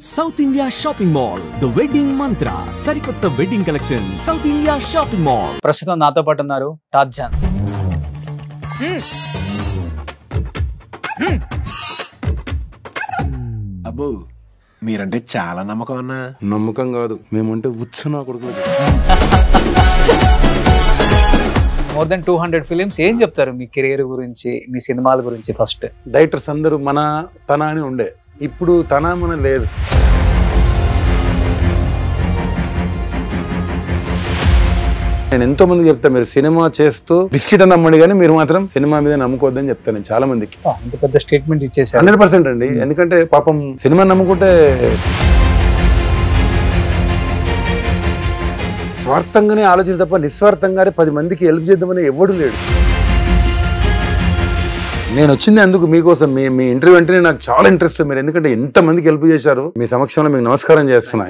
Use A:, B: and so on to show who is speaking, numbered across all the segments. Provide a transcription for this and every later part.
A: South India Shopping Mall, The Wedding Mantra, Sarikotta Wedding Collection, South India Shopping Mall.
B: ప్రస్తుతం నాతో పాటు ఉన్నారు Tarzan.
C: అబ్బో మీరంటే చాలా నమ్మకం అన్నా.
D: నమ్మకం కాదు, మేమంటే ఉత్సన కొడుకులు.
B: More than 200 films. ఏం చెప్తారు మీ కెరీర్ గురించి, మీ సినిమాల గురించి? ఫస్ట్
D: డైరెక్టర్స్ అందరూ మన తన అని ఉండే, ఇప్పుడు తన మన లేదు. నేను ఎంతో మందికి చెప్తాను, మీరు సినిమా చేస్తూ బిస్కెట్ అని నమ్మండి కానీ మీరు మాత్రం సినిమా మీద నమ్ముకోవద్దని చెప్తాను నేను చాలా మందికి.
B: అంత పెద్ద స్టేట్మెంట్ ఇచ్చేసారు.
D: 100% అండి. ఎందుకంటే పాపం సినిమా నమ్ముకుంటే స్వార్థంగానే ఆలోచించి తప్ప నిస్వార్థంగానే 10 మందికి హెల్ప్ చేద్దామని ఎవడు లేడు. నేను వచ్చింది అందుకు మీకోసం. మీ ఇంటర్వ్యూ అంటేనే నాకు చాలా ఇంట్రెస్ట్. మీరు ఎందుకంటే ఎంత మందికి హెల్ప్ చేశారు. మీ సమక్షంలో మీకు నమస్కారం చేస్తున్నా.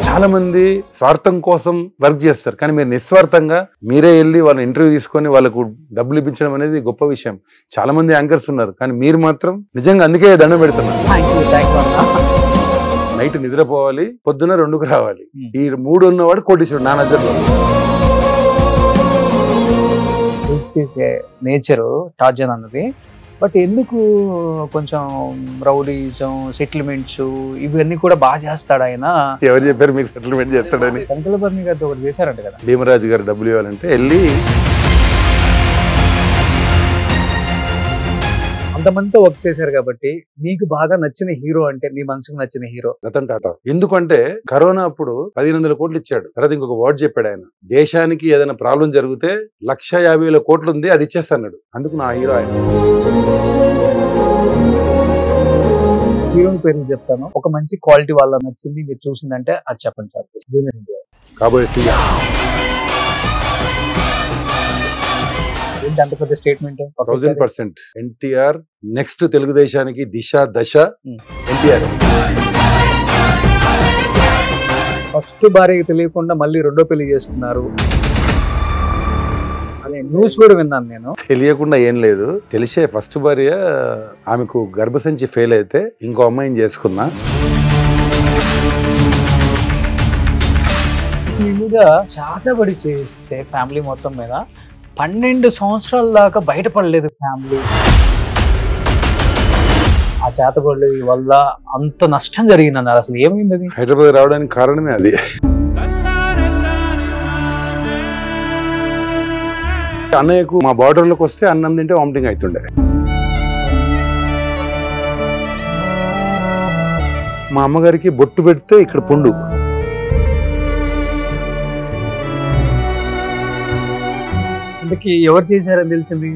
D: చాలా మంది స్వార్థం కోసం వర్క్ చేస్తారు, కానీ మీరు నిస్వార్థంగా మీరే వెళ్ళి వాళ్ళ ఇంటర్వ్యూ తీసుకొని వాళ్ళకు డబ్బులు ఇప్పించడం అనేది గొప్ప విషయం. చాలా మంది యాంకర్స్ ఉన్నారు, కానీ మీరు మాత్రం నిజంగా అందుకే దండం పెడుతున్నారు. నైట్ నిద్రపోవాలి, పొద్దున 2కు రావాలి. ఈ 3 ఉన్నవాడు కోటీశ్వరుడు నా నజర్లో.
B: నేచరు టార్జాన్ అన్నది. బట్ ఎందుకు కొంచెం రౌడీజం, సెటిల్మెంట్స్ ఇవన్నీ కూడా బాగా చేస్తాడు ఆయన?
D: ఎవరు చెప్పారు మీకు సెటిల్మెంట్ చేస్తాడని?
B: కంకలబర్ని గారితో ఒకటి చేశారంట కదా.
D: భీమరాజు గారు డబ్బులు ఇవ్వాలంటే వెళ్ళి
B: అంతమందితో వర్క్ చేశారు కాబట్టి మీకు బాగా నచ్చిన హీరో అంటే, మీ మనసుకు నచ్చిన హీరో?
D: రతన్ టాటా. ఎందుకంటే కరోనా అప్పుడు 1500 కోట్లు ఇచ్చాడు. తర్వాత ఇంకొక వర్డ్ చెప్పాడు ఆయన, దేశానికి ఏదైనా ప్రాబ్లం జరిగితే 1,50,000 కోట్లు ఉంది, అది ఇచ్చేస్తాడు. అందుకు నా హీరో ఆయన.
B: హీరోని పేరు చెప్తాను, ఒక మంచి క్వాలిటీ వాళ్ళ నచ్చింది మీరు చూసిందంటే అది చెప్పండి సార్. జూనియర్ ఎన్టీఆర్.
D: కాబోయే సీఎం.
B: ఏంటి అంత పెద్ద స్టేట్మెంట్?
D: 1000% ఎన్టీఆర్ నెక్స్ట్ తెలుగుదేశానికి దిశ దశ ఎన్టీఆర్.
B: ఫస్ట్ భార్యకి తెలియకుండా మళ్ళీ రెండో పెళ్లి చేసుకున్నారు అనే న్యూస్ కూడా విన్నాను నేను.
D: తెలియకుండా ఏం లేదు, తెలిసే. ఫస్ట్ భార్య ఆమెకు గర్భసంచి ఫెయిల్ అయితే ఇంకో అమ్మాయిని చేసుకున్నా.
B: మీ మీద చాటబడి చేస్తే ఫ్యామిలీ మొత్తం మీద 12 సంవత్సరాల దాకా బయటపడలేదు ఫ్యామిలీ. ఆ చేతబడి వల్ల అంత నష్టం జరిగిందన్నారు. అసలు ఏమైంది అది?
D: హైదరాబాద్ రావడానికి కారణమే అది. అన్నయ్యకు మా బార్డర్లోకి వస్తే అన్నం తింటే వామిటింగ్ అవుతుండే. మా అమ్మగారికి బొట్టు పెడితే ఇక్కడ పుండు.
B: అందుకే ఎవరు చేశారని తెలిసింది,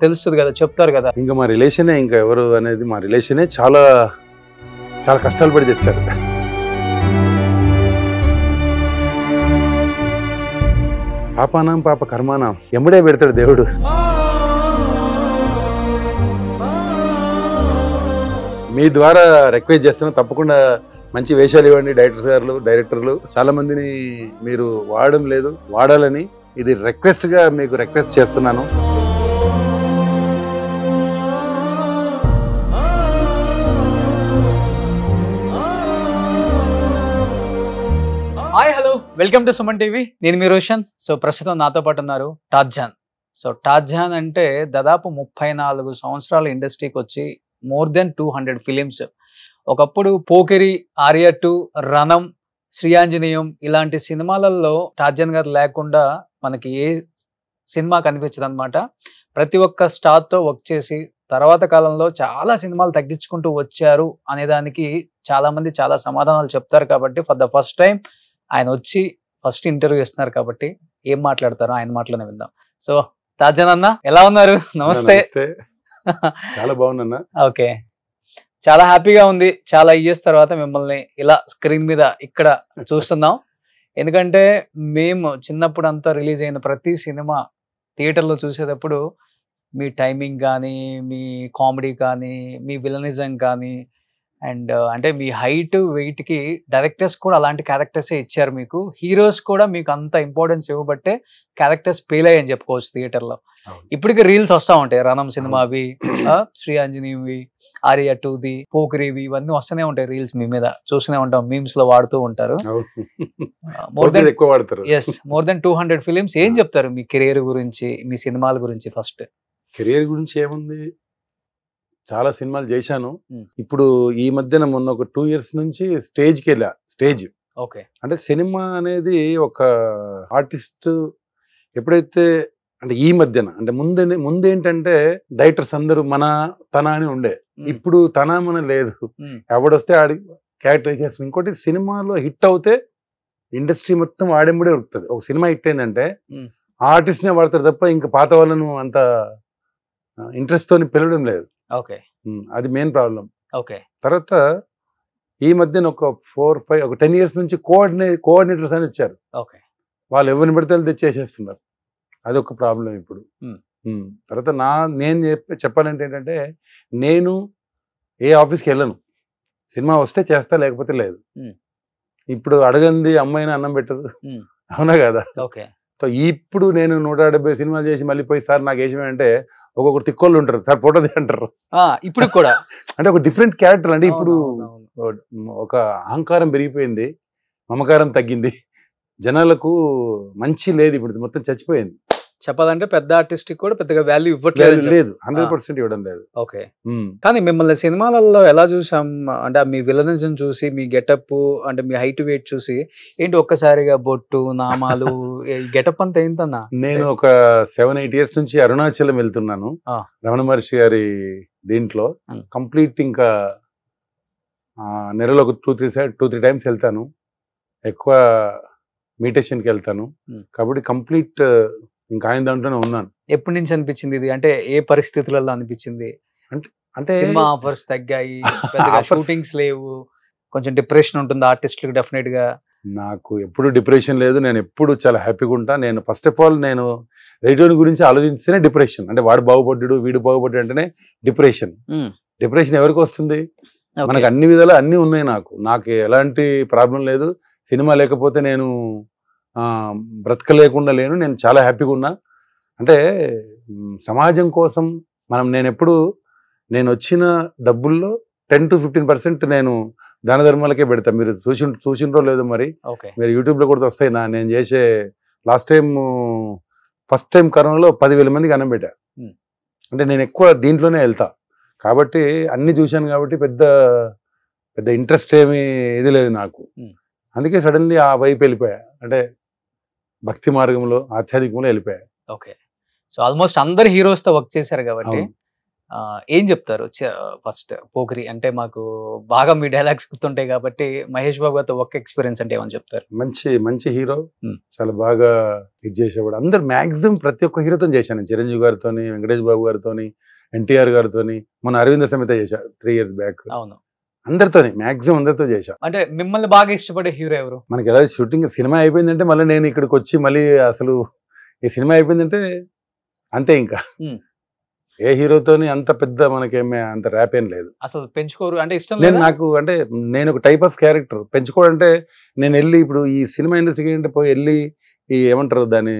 B: తెలుస్తుంది కదా, చెప్తారు కదా.
D: ఇంకా మా రిలేషనే, ఇంకా ఎవరు అనేది మా రిలేషనే చాలా చాలా కష్టాలు పడి తెచ్చారు. పాపానాం పాప కర్మానాం ఎమ్మడే పెడతాడు దేవుడు. మీ ద్వారా రిక్వెస్ట్ చేస్తున్నా, తప్పకుండా మంచి వేషాలు ఇవ్వండి. డైరెక్టర్లు చాలా మందిని మీరు వాడడం లేదు, వాడాలని ఇది రిక్వెస్ట్ గా మీకు రిక్వెస్ట్ చేస్తున్నాను.
B: Hi, hello, welcome to Suman TV. నేను మీ రోషన్. సో ప్రస్తుతం నాతో పాటు ఉన్నారు టార్జాన్. సో టార్జాన్ అంటే దాదాపు 34 సంవత్సరాల ఇండస్ట్రీకి వచ్చి మోర్ దెన్ 200 ఫిలిమ్స్. ఒకప్పుడు పోకిరి, ఆర్య 2, రణం, శ్రీయాంజనేయం ఇలాంటి సినిమాలలో టార్జాన్ గారు లేకుండా మనకి ఏ సినిమా కనిపించదు అనమాట. ప్రతి ఒక్క స్టార్తో వర్క్ చేసి తర్వాత కాలంలో చాలా సినిమాలు తగ్గించుకుంటూ వచ్చారు అనేదానికి చాలా మంది చాలా సమాధానాలు చెప్తారు. కాబట్టి ఫర్ ద ఫస్ట్ టైం ఆయన వచ్చి ఫస్ట్ ఇంటర్వ్యూ ఇస్తున్నారు కాబట్టి ఏం మాట్లాడతారో ఆయన మాటలోనే విందాం. సో టార్జాన్ అన్న, ఎలా ఉన్నారు? నమస్తే.
D: చాలా బాగున్నా.
B: ఓకే, చాలా హ్యాపీగా ఉంది. చాలా ఇయర్స్ తర్వాత మిమ్మల్ని ఇలా స్క్రీన్ మీద ఇక్కడ చూస్తున్నాం. ఎందుకంటే మేము చిన్నప్పుడు అంతా రిలీజ్ అయిన ప్రతి సినిమా థియేటర్లో చూసేటప్పుడు మీ టైమింగ్ కానీ, మీ కామెడీ కానీ, మీ విలనిజం కానీ, అండ్ అంటే మీ హైట్ వెయిట్ కి డైరెక్టర్స్ కూడా అలాంటి క్యారెక్టర్స్ ఇచ్చారు మీకు. హీరోస్ కూడా మీకు అంత ఇంపార్టెన్స్ ఇవ్వబట్టే క్యారెక్టర్స్ ఫెయిల్ అయ్యని చెప్పుకోవచ్చు థియేటర్ లో. ఇప్పటికి రీల్స్ వస్తా ఉంటాయి, రణం సినిమావి, శ్రీ ఆంజనేయవి, ఆర్య 2ది, పోకిరివి, ఇవన్నీ వస్తూనే ఉంటాయి రీల్స్. మీ మీద చూస్తూనే ఉంటాం, మీమ్స్ లో వాడుతూ ఉంటారు. More than 200 films. ఏం చెప్తారు మీ కెరీర్ గురించి, మీ సినిమాల గురించి? ఫస్ట్
D: కెరీర్ గురించి ఏముంది, చాలా సినిమాలు చేశాను. ఇప్పుడు ఈ మధ్యన మొన్న ఒక 2 years నుంచి స్టేజ్కి వెళ్ళా. స్టేజ్
B: ఓకే
D: అంటే సినిమా అనేది ఒక ఆర్టిస్ట్ ఎప్పుడైతే అంటే ఈ మధ్యన అంటే ముందేంటంటే డైరెక్టర్స్ అందరూ మన తన అని ఉండే. ఇప్పుడు తన మన లేదు, ఎవడొస్తే ఆడి క్యారెక్టర్ చేస్తుంది. ఇంకోటి సినిమాలో హిట్ అవుతే ఇండస్ట్రీ మొత్తం ఆడెంబడే ఉరుకుతుంది. ఒక సినిమా హిట్ అయిందంటే ఆర్టిస్ట్నే వాడతారు తప్ప ఇంకా పాత వాళ్ళను అంత ఇంట్రెస్ట్ తోని పిలవడం లేదు.
B: ఓకే
D: అది మెయిన్ ప్రాబ్లం.
B: ఓకే
D: తర్వాత ఈ మధ్యన ఒక 10 years నుంచి కోఆర్డినేటర్స్ అని వచ్చారు.
B: ఓకే
D: వాళ్ళు ఎవరిని పెడితే తెచ్చేసేస్తున్నారు. అదొక ప్రాబ్లం ఇప్పుడు. తర్వాత నేను చెప్పాలంటే ఏంటంటే, నేను ఏ ఆఫీస్కి వెళ్ళను, సినిమా వస్తే చేస్తా లేకపోతే లేదు. ఇప్పుడు అడగంది అమ్మాయిని అన్నం పెట్టదు, అవునా కదా?
B: ఓకే
D: సో ఇప్పుడు నేను 170 సినిమాలు చేసి మళ్ళీ పోయి సార్ నాకు వేసేమంటే ఒక్కొక్కరు తిక్కోళ్ళు ఉంటారు, సార్ ఫోటోది అంటారు.
B: ఇప్పుడు కూడా
D: అంటే ఒక డిఫరెంట్ క్యారెక్టర్. అంటే ఇప్పుడు ఒక అహంకారం పెరిగిపోయింది, మమకారం తగ్గింది, జనాలకు మంచి లేదు, ఇప్పుడు మొత్తం చచ్చిపోయింది.
B: చెప్పాలంటే పెద్ద ఆర్టిస్ట్ కూడా పెద్దగా వాల్యూ ఇవ్వట్లేదు.
D: 100% ఇవ్వడం లేదు.
B: ఓకే కానీ మిమ్మల్ని సినిమాలలో ఎలా చూసాం అంటే, మీ విలన్స్ చూసి, మీ గెటప్ అంటే మీ హైట్ వెయిట్ చూసి ఏంటి ఒక్కసారిగా బొట్టు నామాలు గెటప్ అంతా ఏంటన్నా?
D: నేను ఒక 7-8 years నుంచి అరుణాచలం వెళ్తున్నాను. రమణ మహర్షి గారి దీంట్లో కంప్లీట్ ఇంకా నెలలో ఒక 2-3 times వెళ్తాను. ఎక్కువ మెడిటేషన్కి వెళ్తాను. కాబట్టి కంప్లీట్ ఇంకా ఆయన దాంట్లోనే ఉన్నాను.
B: ఎప్పటి నుంచి అనిపించింది ఇది? అంటే ఏ పరిస్థితులలో అనిపించింది?
D: అంటే
B: సినిమా ఆఫర్స్ తగ్గాయి, షూటింగ్స్ లేవు, కొంచెం డిప్రెషన్ ఉంటుంది ఆర్టిస్టులకు డెఫినెట్ గా.
D: నాకు ఎప్పుడు డిప్రెషన్ లేదు, నేను ఎప్పుడు చాలా హ్యాపీగా ఉంటా. నేను ఫస్ట్ ఆఫ్ ఆల్ నేను రైటోని గురించి ఆలోచిస్తేనే డిప్రెషన్. అంటే వాడు బాగుపడ్డాడు వీడు బాగుపడ్డాడు అంటేనే డిప్రెషన్. డిప్రెషన్ ఎవరికి వస్తుంది? మనకు అన్ని విధాలు అన్నీ ఉన్నాయి. నాకు ఎలాంటి ప్రాబ్లం లేదు. సినిమా లేకపోతే నేను బ్రతకలేకుండా లేను. నేను చాలా హ్యాపీగా ఉన్నా. అంటే సమాజం కోసం నేను వచ్చిన డబ్బుల్లో 10 to 15% నేను దాన ధర్మాలకే పెడతా. మీరు చూసిండ్రో లేదో మరి, మీరు యూట్యూబ్లో కూడా వస్తాయి. నేను చేసే ఫస్ట్ టైం కరోనాలో 10,000 మందికి అన్నం పెట్టా. అంటే నేను ఎక్కువ దీంట్లోనే వెళ్తా కాబట్టి అన్ని చూశాను కాబట్టి పెద్ద ఇంట్రెస్ట్ ఏమీ ఇది లేదు నాకు. అందుకే సడన్లీ ఆ వైపు వెళ్ళిపోయా. అంటే భక్తి మార్గంలో ఆధ్యాత్మికంలో వెళ్ళిపోయా.
B: ఓకే సో ఆల్మోస్ట్ అందరు హీరోస్ తో వర్క్ చేశారు కాబట్టి ఏం చెప్తారు? ఫస్ట్ పోకిరి అంటే మాకు బాగా మీ డైలాగ్స్ గుర్తుంటాయి కాబట్టి మహేష్ బాబు గారితో వర్క్ ఎక్స్పీరియన్స్ అంటే ఏమని చెప్తారు?
D: మంచి హీరో, చాలా బాగా ఇది చేసేవాడు. అందరు మాక్సిమం ప్రతి ఒక్క హీరోతో చేశాను. చిరంజీవి గారితో, వెంకటేష్ బాబు గారితో, ఎన్టీఆర్ గారితో, మన అరవింద సమేత చేశా 3 years బ్యాక్.
B: అవును,
D: అందరితోనే మాక్సిమం అందరితో చేశా.
B: అంటే మిమ్మల్ని బాగా ఇష్టపడే హీరో ఎవరు?
D: మనకి ఎలా షూటింగ్ సినిమా అయిపోయిందంటే మళ్ళీ నేను ఇక్కడికి వచ్చి మళ్ళీ అసలు ఈ సినిమా అయిపోయిందంటే అంతే. ఇంకా ఏ హీరోతోని అంత పెద్ద మనకేమే అంత ర్యాప్ ఏం లేదు.
B: అసలు పెంచుకోరు అంటే ఇష్టం
D: లేదు నాకు. అంటే నేను ఒక టైప్ ఆఫ్ క్యారెక్టర్ పెంచుకోవాలంటే నేను వెళ్ళి ఇప్పుడు ఈ సినిమా ఇండస్ట్రీకి ఏంటంటే పోయి వెళ్ళి ఈ ఏమంటారు దాన్ని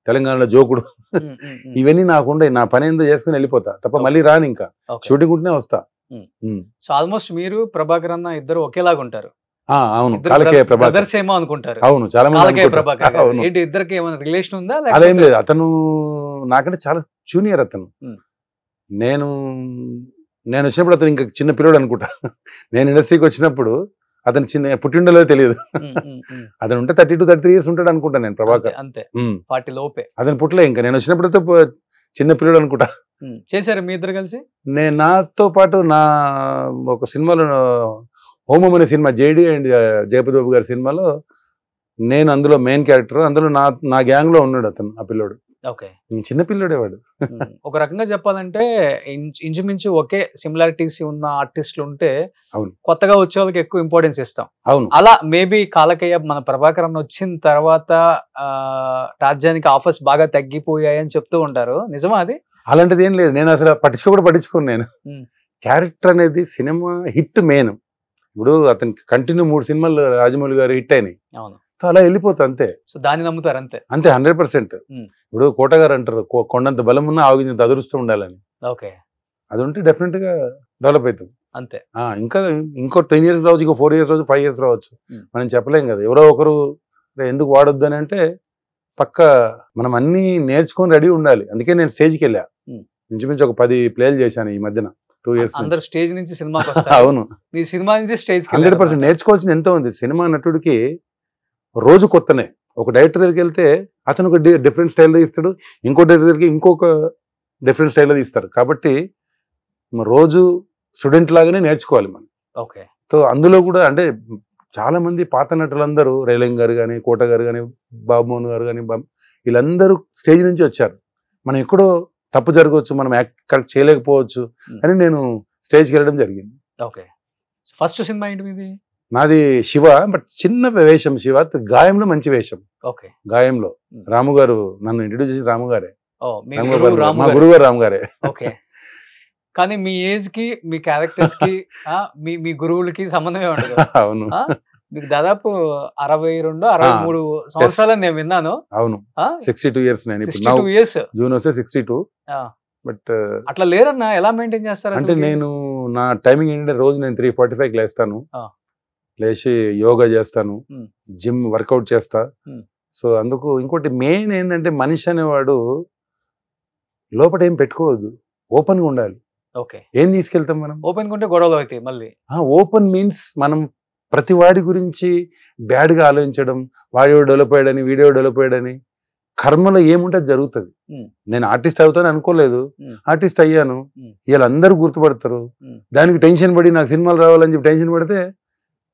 D: తెలంగాణలో జోకుడు ఇవన్నీ నాకుండే. నా పని ఏందో చేసుకుని వెళ్ళిపోతా తప్ప మళ్ళీ రాను. ఇంకా షూటింగ్ ఉంటేనే వస్తా.
B: సో ఆల్మోస్ట్ మీరు ప్రభాకర్ అన్న ఇద్దరు ఒకేలాగా ఉంటారు.
D: అవును,
B: బ్రదర్స్ ఏమో అనుకుంటారు.
D: అవును, చాలా మంది
B: ప్రభాకర్ ఏంటి ఇద్దరికి ఏమైనా రిలేషన్ ఉందా?
D: అదేం లేదు. అతను నాకంటే చాలా జూనియర్. అతను నేను వచ్చినప్పుడు అతను ఇంకా చిన్న పిల్లడు అనుకుంటా. నేను ఇండస్ట్రీకి వచ్చినప్పుడు అతను పుట్టిండలో తెలియదు. అతను ఉంటే 30 to 33 years ఉంటాడు అనుకుంటా నేను. ప్రభాకర్
B: అంతే 40 లోపే.
D: అతను పుట్టలే ఇంకా. నేను వచ్చినప్పుడు చిన్న పిల్లడు అనుకుంటా.
B: చేశారు మీ ఇద్దరు కలిసి?
D: నేను నాతో పాటు నా ఒక సినిమాలో హోమం అనే సినిమా జేడి అండ్ జయపతి బాబు గారి సినిమాలో నేను అందులో మెయిన్ క్యారెక్టర్. అందులో నా గ్యాంగ్ లో ఉన్నాడు అతను, ఆ పిల్లోడు.
B: ఓకే,
D: చిన్న పిల్లోడే వాడు.
B: ఒక రకంగా చెప్పాలంటే ఇంచుమించు ఒకే సిమిలారిటీస్ ఉన్న ఆర్టిస్టులు ఉంటే కొత్తగా వచ్చే వాళ్ళకి ఎక్కువ ఇంపార్టెన్స్ ఇస్తాం.
D: అవును,
B: అలా మేబీ కాలకయ్య మన ప్రభాకర్ అన్న వచ్చిన తర్వాత రాజ్యానికి ఆఫర్స్ బాగా తగ్గిపోయాయి అని చెప్తూ ఉంటారు. నిజమా అది?
D: అలాంటిది ఏం లేదు. నేను అసలు పట్టించుకోను. నేను క్యారెక్టర్ అనేది సినిమా హిట్ మెయిన్. ఇప్పుడు అతనికి కంటిన్యూ 3 సినిమాలు రాజమౌళి గారు హిట్ అయినాయి.
B: అవును.
D: సో అలా వెళ్ళిపోతా అంతే.
B: సో దాన్ని నమ్ముతారు అంతే.
D: అంతే 100%. ఇప్పుడు కోట గారు అంటారు కొండంత బలం ఉన్నా ఆవిగింత అదృష్టం ఉండాలని.
B: ఓకే.
D: అది ఉంటే డెఫినెట్ గా డెవలప్ అవుతుంది
B: అంతే.
D: ఇంకా ఇంకో 10 years రావచ్చు, ఇంకో 4 years రావచ్చు, 5 years రావచ్చు. మనం చెప్పలేం కదా. ఎవరో ఒకరు ఎందుకు వాడొద్దు అని అంటే పక్క మనం అన్ని నేర్చుకొని రెడీ ఉండాలి. అందుకే నేను స్టేజ్కి వెళ్ళా. ఇంచుమించు ఒక 10 ప్లేలు చేశాను ఈ మధ్యన 2 years.
B: అందరు స్టేజ్ నుంచి సినిమాకి వస్తారు.
D: అవును.
B: మీ సినిమా నుంచి స్టేజ్
D: 100% నేర్చుకోవాల్సింది ఎంతో ఉంది. సినిమా నటుడికి రోజు కొత్తనే. ఒక డైరెక్టర్ దగ్గరికి వెళ్తే అతను ఒక డిఫరెంట్ స్టైల్లో ఇస్తాడు, ఇంకో డైరెక్టర్ దగ్గరికి ఇంకొక డిఫరెంట్ స్టైల్లో ఇస్తారు. కాబట్టి రోజు స్టూడెంట్ లాగానే నేర్చుకోవాలి మనం.
B: ఓకే.
D: సో అందులో కూడా అంటే చాలా మంది పాత నటులందరూ రైలింగ్ గారు కానీ, కోట గారు కానీ, బాబుమోహన్ గారు కానీ, వీళ్ళందరూ స్టేజ్ నుంచి వచ్చారు. మనం ఎక్కడో తప్పు జరగవచ్చు, మనం యాక్ట్ కరెక్ట్ చేయలేకపోవచ్చు అని నేను స్టేజ్కి వెళ్ళడం జరిగింది.
B: ఓకే. ఫస్ట్ సినిమా ఏంటి మీది?
D: నాది శివ, బట్ చిన్న వేషం. శివ గాయంలో మంచి వేషం.
B: ఓకే.
D: గాయంలో రాము గారు నన్ను ఇంట్రడ్యూస్ చేసి రాము గారే. మా
B: రాము
D: గురువు గారు రాము గారే.
B: ఓకే. కానీ మీ ఏజ్ కి, మీ క్యారెక్టర్స్ కి, మీ గురువులకి సంబంధమే ఉండదు.
D: అవును.
B: మీకు దాదాపు 62, 63 సంవత్సరాలని నేను విన్నాను.
D: అవును. 62 years నేను ఇప్పుడు.
B: 62 years.
D: జూన్ వస్తే 62. బట్
B: అట్లా లేరన్నా, ఎలా మెయింటైన్ చేస్తారు?
D: అంటే నేను నా టైమింగ్ ఏంటంటే రోజు నేను 3:45 లేస్తాను. లేచి యోగా చేస్తాను, జిమ్ వర్కౌట్ చేస్తా. సో అందుకు ఇంకోటి మెయిన్ ఏంటంటే మనిషి అనేవాడు లోపల ఏం పెట్టుకోవద్దు, ఓపెన్ గా ఉండాలి.
B: ఓకే.
D: ఏం తీసుకెళ్తాం మనం?
B: ఓపెన్ ఉంటే గొడవలు అవుతాయి మళ్ళీ. ఓపెన్
D: మీన్స్ మనం ప్రతి వాడి గురించి బ్యాడ్ గా ఆలోచించడం, వాడియో డెవలప్ అయ్యాడని, వీడియో డెవలప్ అయ్యాడని, కర్మలో ఏముంటే జరుగుతుంది. నేను ఆర్టిస్ట్ అవుతాను అనుకోలేదు, ఆర్టిస్ట్ అయ్యాను. వీళ్ళందరూ గుర్తుపడతారు. దానికి టెన్షన్ పడి నాకు సినిమాలు రావాలని చెప్పి టెన్షన్ పడితే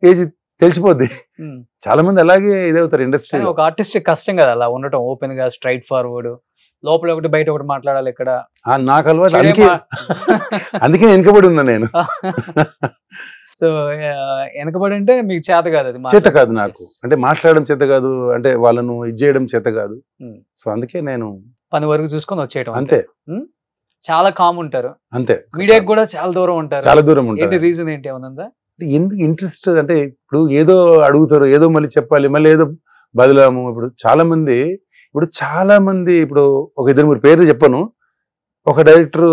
D: ఏజ్ తెలిసిపోద్ది. చాలా మంది అలాగే ఇదవుతారు ఇండస్ట్రీ.
B: ఒక ఆర్టిస్ట్ కష్టం కదా అలా ఉండటం, ఓపెన్ గా స్ట్రైట్ ఫార్వర్డ్, లోపల ఒకటి బయట ఒకటి మాట్లాడాలి. ఇక్కడ
D: నాకు అలవాటు, అందుకే వెనకబడి ఉన్నా నేను.
B: సో వెనకబడి అంటే మీకు చేత కాదు, అది
D: చేత కాదు నాకు. అంటే మాట్లాడడం చేత కాదు, అంటే వాళ్ళను ఇది చేయడం చేత కాదు. సో అందుకే నేను
B: పని వరకు చూసుకొని వచ్చేయటం
D: అంతే.
B: చాలా కామ్ ఉంటారు
D: అంతే.
B: మీడియాకి కూడా చాలా దూరం ఉంటారు.
D: చాలా దూరం ఉంటారు.
B: రీజన్ ఏంటి ఏమన్నా?
D: ఎందుకు ఇంట్రెస్ట్ అంటే ఇప్పుడు ఏదో అడుగుతారు, ఏదో మళ్ళీ చెప్పాలి, మళ్ళీ ఏదో బదులాము. ఇప్పుడు చాలా మంది ఇప్పుడు ఒక 2-3 పేర్లు చెప్పను. ఒక డైరెక్టర్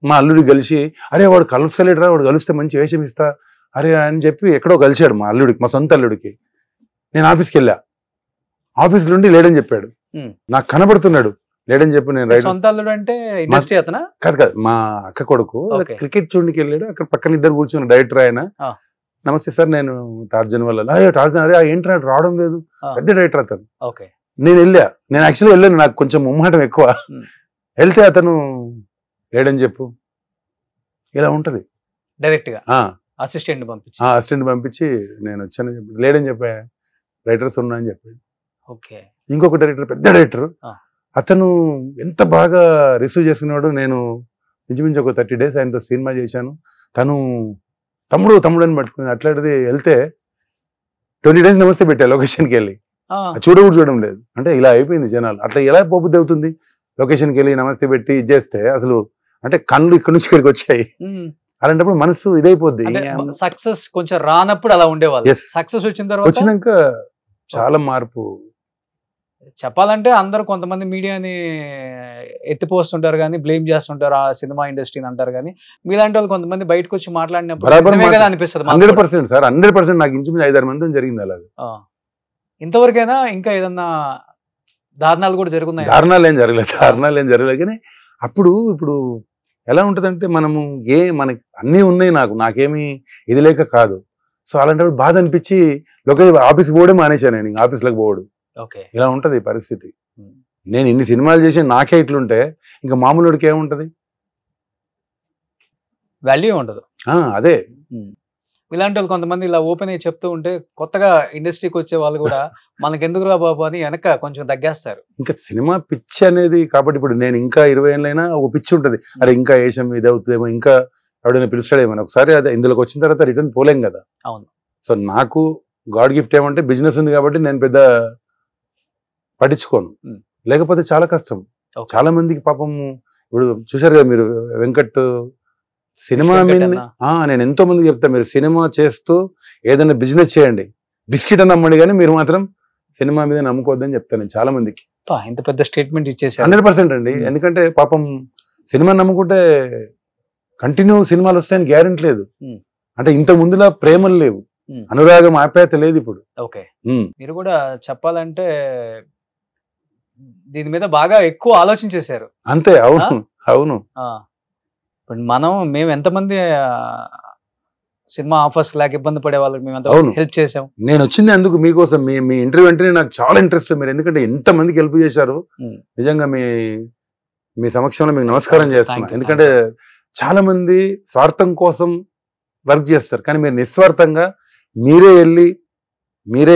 D: మా అల్లుడి కలిసి, అరే వాడు కలుస్తలేడురా, వాడు కలిస్తే మంచి వేషం ఇస్తా అరే అని చెప్పి ఎక్కడో కలిశాడు మా అల్లుడికి, మా సొంత అల్లుడికి. నేను ఆఫీస్కి వెళ్ళా, ఆఫీస్ నుండి లేడని చెప్పాడు. నాకు కనబడుతున్నాడు, లేడని చెప్పి నేను
B: సొంత అల్లుడు అంటే ఇండస్ట్రీ అతనా?
D: కాదు, మా అక్క కొడుకు క్రికెట్ చూడడానికి వెళ్ళాడు. అక్కడ పక్కన ఇద్దరు కూర్చున్న డైరెక్టర్ ఆయన. నమస్తే సార్, నేను టార్జన్ వల్ల. టార్జన్, అరే ఏంటి రావడం లేదు, పెద్ద డైరెక్టర్ అతను. నేను యాక్చువల్గా వెళ్ళాను, నాకు కొంచెం ముమ్మటం ఎక్కువ. వెళ్తే అతను లేడని చెప్పు, ఇలా ఉంటది.
B: డైరెక్ట్ గా అసిస్టెంట్
D: పంపించి నేను వచ్చాను చెప్పి, లేడని చెప్పా, రైటర్స్ ఉన్నా అని చెప్పాడు.
B: ఓకే.
D: ఇంకొక డైరెక్టర్, పెద్ద డైరెక్టర్, అతను ఎంత బాగా రిసీవ్ చేసుకున్నాడు. నేను ఇంచుమించు ఒక 30 days ఆయనతో సినిమా చేశాను. తను తమ్ముడు అని పట్టుకుని అట్లాంటిది వెళ్తే 20 days నమస్తే పెట్టా లొకేషన్కి వెళ్ళి. చూడడం లేదు. అంటే ఇలా అయిపోయింది జనాలు. అట్లా ఎలా పోబుద్ది అవుతుంది? లొకేషన్కి వెళ్ళి నమస్తే పెట్టి ఇది చేస్తే అసలు అంటే కళ్ళు ఇక్కడి నుంచి ఇక్కడికి వచ్చాయి. అలాంటప్పుడు మనసు ఇదైపోద్ది.
B: సక్సెస్ కొంచెం రానప్పుడు అలా ఉండేవాళ్ళు. సక్సెస్ వచ్చిన తర్వాత
D: వచ్చినాక చాలా మార్పు.
B: చెప్పాలంటే అందరూ కొంతమంది మీడియాని ఎత్తిపోస్తుంటారు కానీ, బ్లేమ్ చేస్తుంటారు ఆ సినిమా ఇండస్ట్రీని అంటారు కానీ, మీలాంటి వాళ్ళు కొంతమంది బయటకు వచ్చి మాట్లాడినప్పుడు అనిపిస్తుంది.
D: 100% సార్, 100% నాకు ఇంచుమించు 5-6 మంది జరిగింది అలాగే.
B: ఇంతవరకైనా ఇంకా ఏదన్నా దారుణాలు కూడా జరుగుతున్నాయి?
D: దారుణాలు ఏం జరగలేదు కానీ ఇప్పుడు ఎలా ఉంటుందంటే మనకి అన్నీ ఉన్నాయి, నాకేమీ ఇది లేక కాదు. సో అలాంటప్పుడు బాధ అనిపించి ఆఫీస్కి పోవడం మానేశాను. నేను ఆఫీస్లోకి పోవడం. ఇలా ఉంటది పరిస్థితి. నేను ఇన్ని సినిమాలు చేసి నాకే ఇట్లుంటే ఇంకా మామూలుడికి ఏముంటది?
B: వాల్యూ ఉండదు.
D: అదే
B: ఇలాంటి వాళ్ళు కొంతమంది ఇలా ఓపెన్ అయ్యి చెప్తూ ఉంటే కొత్తగా ఇండస్ట్రీకి వచ్చే వాళ్ళు కూడా మనకెందుకు రా బాబు అని వెనక కొంచెం తగ్గేస్తారు.
D: ఇంకా సినిమా పిచ్చి అనేది కాబట్టి ఇప్పుడు నేను ఇంకా 20 ఏళ్ళైనా ఒక పిచ్చి ఉంటుంది. అరే ఇంకా వేషం ఇది అవుతుందేమో, ఇంకా ఎవడైనా పిలుస్తాడేమో. ఒకసారి అదే ఇందులోకి వచ్చిన తర్వాత రిటర్న్ పోలేం కదా.
B: అవును.
D: సో నాకు గాడ్ గిఫ్ట్ ఏమంటే బిజినెస్ ఉంది కాబట్టి నేను పెద్ద పట్టించుకోను. లేకపోతే చాలా కష్టం. చాలా మందికి పాపం ఇప్పుడు చూసారు కదా మీరు, వెంకట్ సినిమా మీద నేను ఎంతో మందికి చెప్తా, మీరు సినిమా చేస్తూ ఏదైనా బిజినెస్ చేయండి, బిస్కెట్ అని నమ్మండి, కానీ మీరు మాత్రం సినిమా మీద నమ్ముకోవద్దని చెప్తాను నేను చాలా మందికి.
B: ఇంత పెద్ద స్టేట్మెంట్ ఇచ్చేసారు.
D: 100% అండి. ఎందుకంటే పాపం సినిమా నమ్ముకుంటే కంటిన్యూ సినిమాలు వస్తాయని గ్యారెంటీ లేదు. అంటే ఇంత ముందులా ప్రేమలు లేవు, అనురాగం ఆప్యాయత లేదు ఇప్పుడు.
B: ఓకే, మీరు కూడా చెప్పాలంటే దీని మీద బాగా ఎక్కువ ఆలోచించేశారు.
D: అంతే. అవును అవును.
B: మేము ఎంతమంది సినిమా ఆఫర్స్ లేక ఇబ్బంది పడే వాళ్ళకి మేము ఎంత హెల్ప్ చేసాం.
D: నేను వచ్చింది అందుకు మీకోసం. మీ ఇంటర్వ్యూ అంటేనే నాకు చాలా ఇంట్రెస్ట్. మీరు ఎందుకంటే ఎంత మందికి హెల్ప్ చేశారు. నిజంగా మీ సమక్షంలో మీకు నమస్కారం చేస్తున్నా. ఎందుకంటే చాలా మంది స్వార్థం కోసం వర్క్ చేస్తారు, కానీ మీరు నిస్వార్థంగా మీరే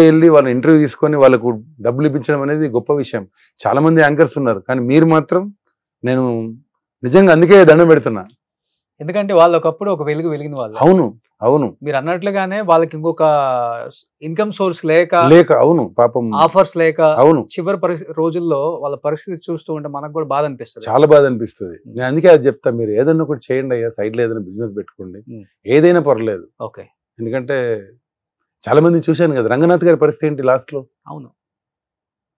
D: వెళ్ళి వాళ్ళ ఇంటర్వ్యూ తీసుకొని వాళ్ళకు డబ్బులు ఇప్పించడం అనేది గొప్ప విషయం. చాలా మంది యాంకర్స్ ఉన్నారు, కానీ మీరు మాత్రం నేను నిజంగా అందుకే దండం పెడుతున్నా.
B: ఎందుకంటే వాళ్ళు ఒకప్పుడు ఒక వెలిగిన వాళ్ళు.
D: అవును అవును.
B: మీరు అన్నట్లుగానే వాళ్ళకి ఇంకొక ఇన్కమ్ సోర్స్ లేక
D: అవును పాపం
B: ఆఫర్స్ లేక
D: అవును
B: చివరి రోజుల్లో వాళ్ళ పరిస్థితి చూస్తూ ఉంటే మనకు కూడా బాధ అనిపిస్తుంది.
D: చాలా బాధ అనిపిస్తుంది. నేను అందుకే అది చెప్తా, మీరు ఏదైనా ఒకటి చేయండి అయ్యా, సైడ్ లో ఏదైనా బిజినెస్ పెట్టుకోండి, ఏదైనా పర్లేదు.
B: ఓకే.
D: ఎందుకంటే చాలా మందిని చూశాను కదా, రంగనాథ్ గారి పరిస్థితి ఏంటి లాస్ట్ లో.
B: అవును,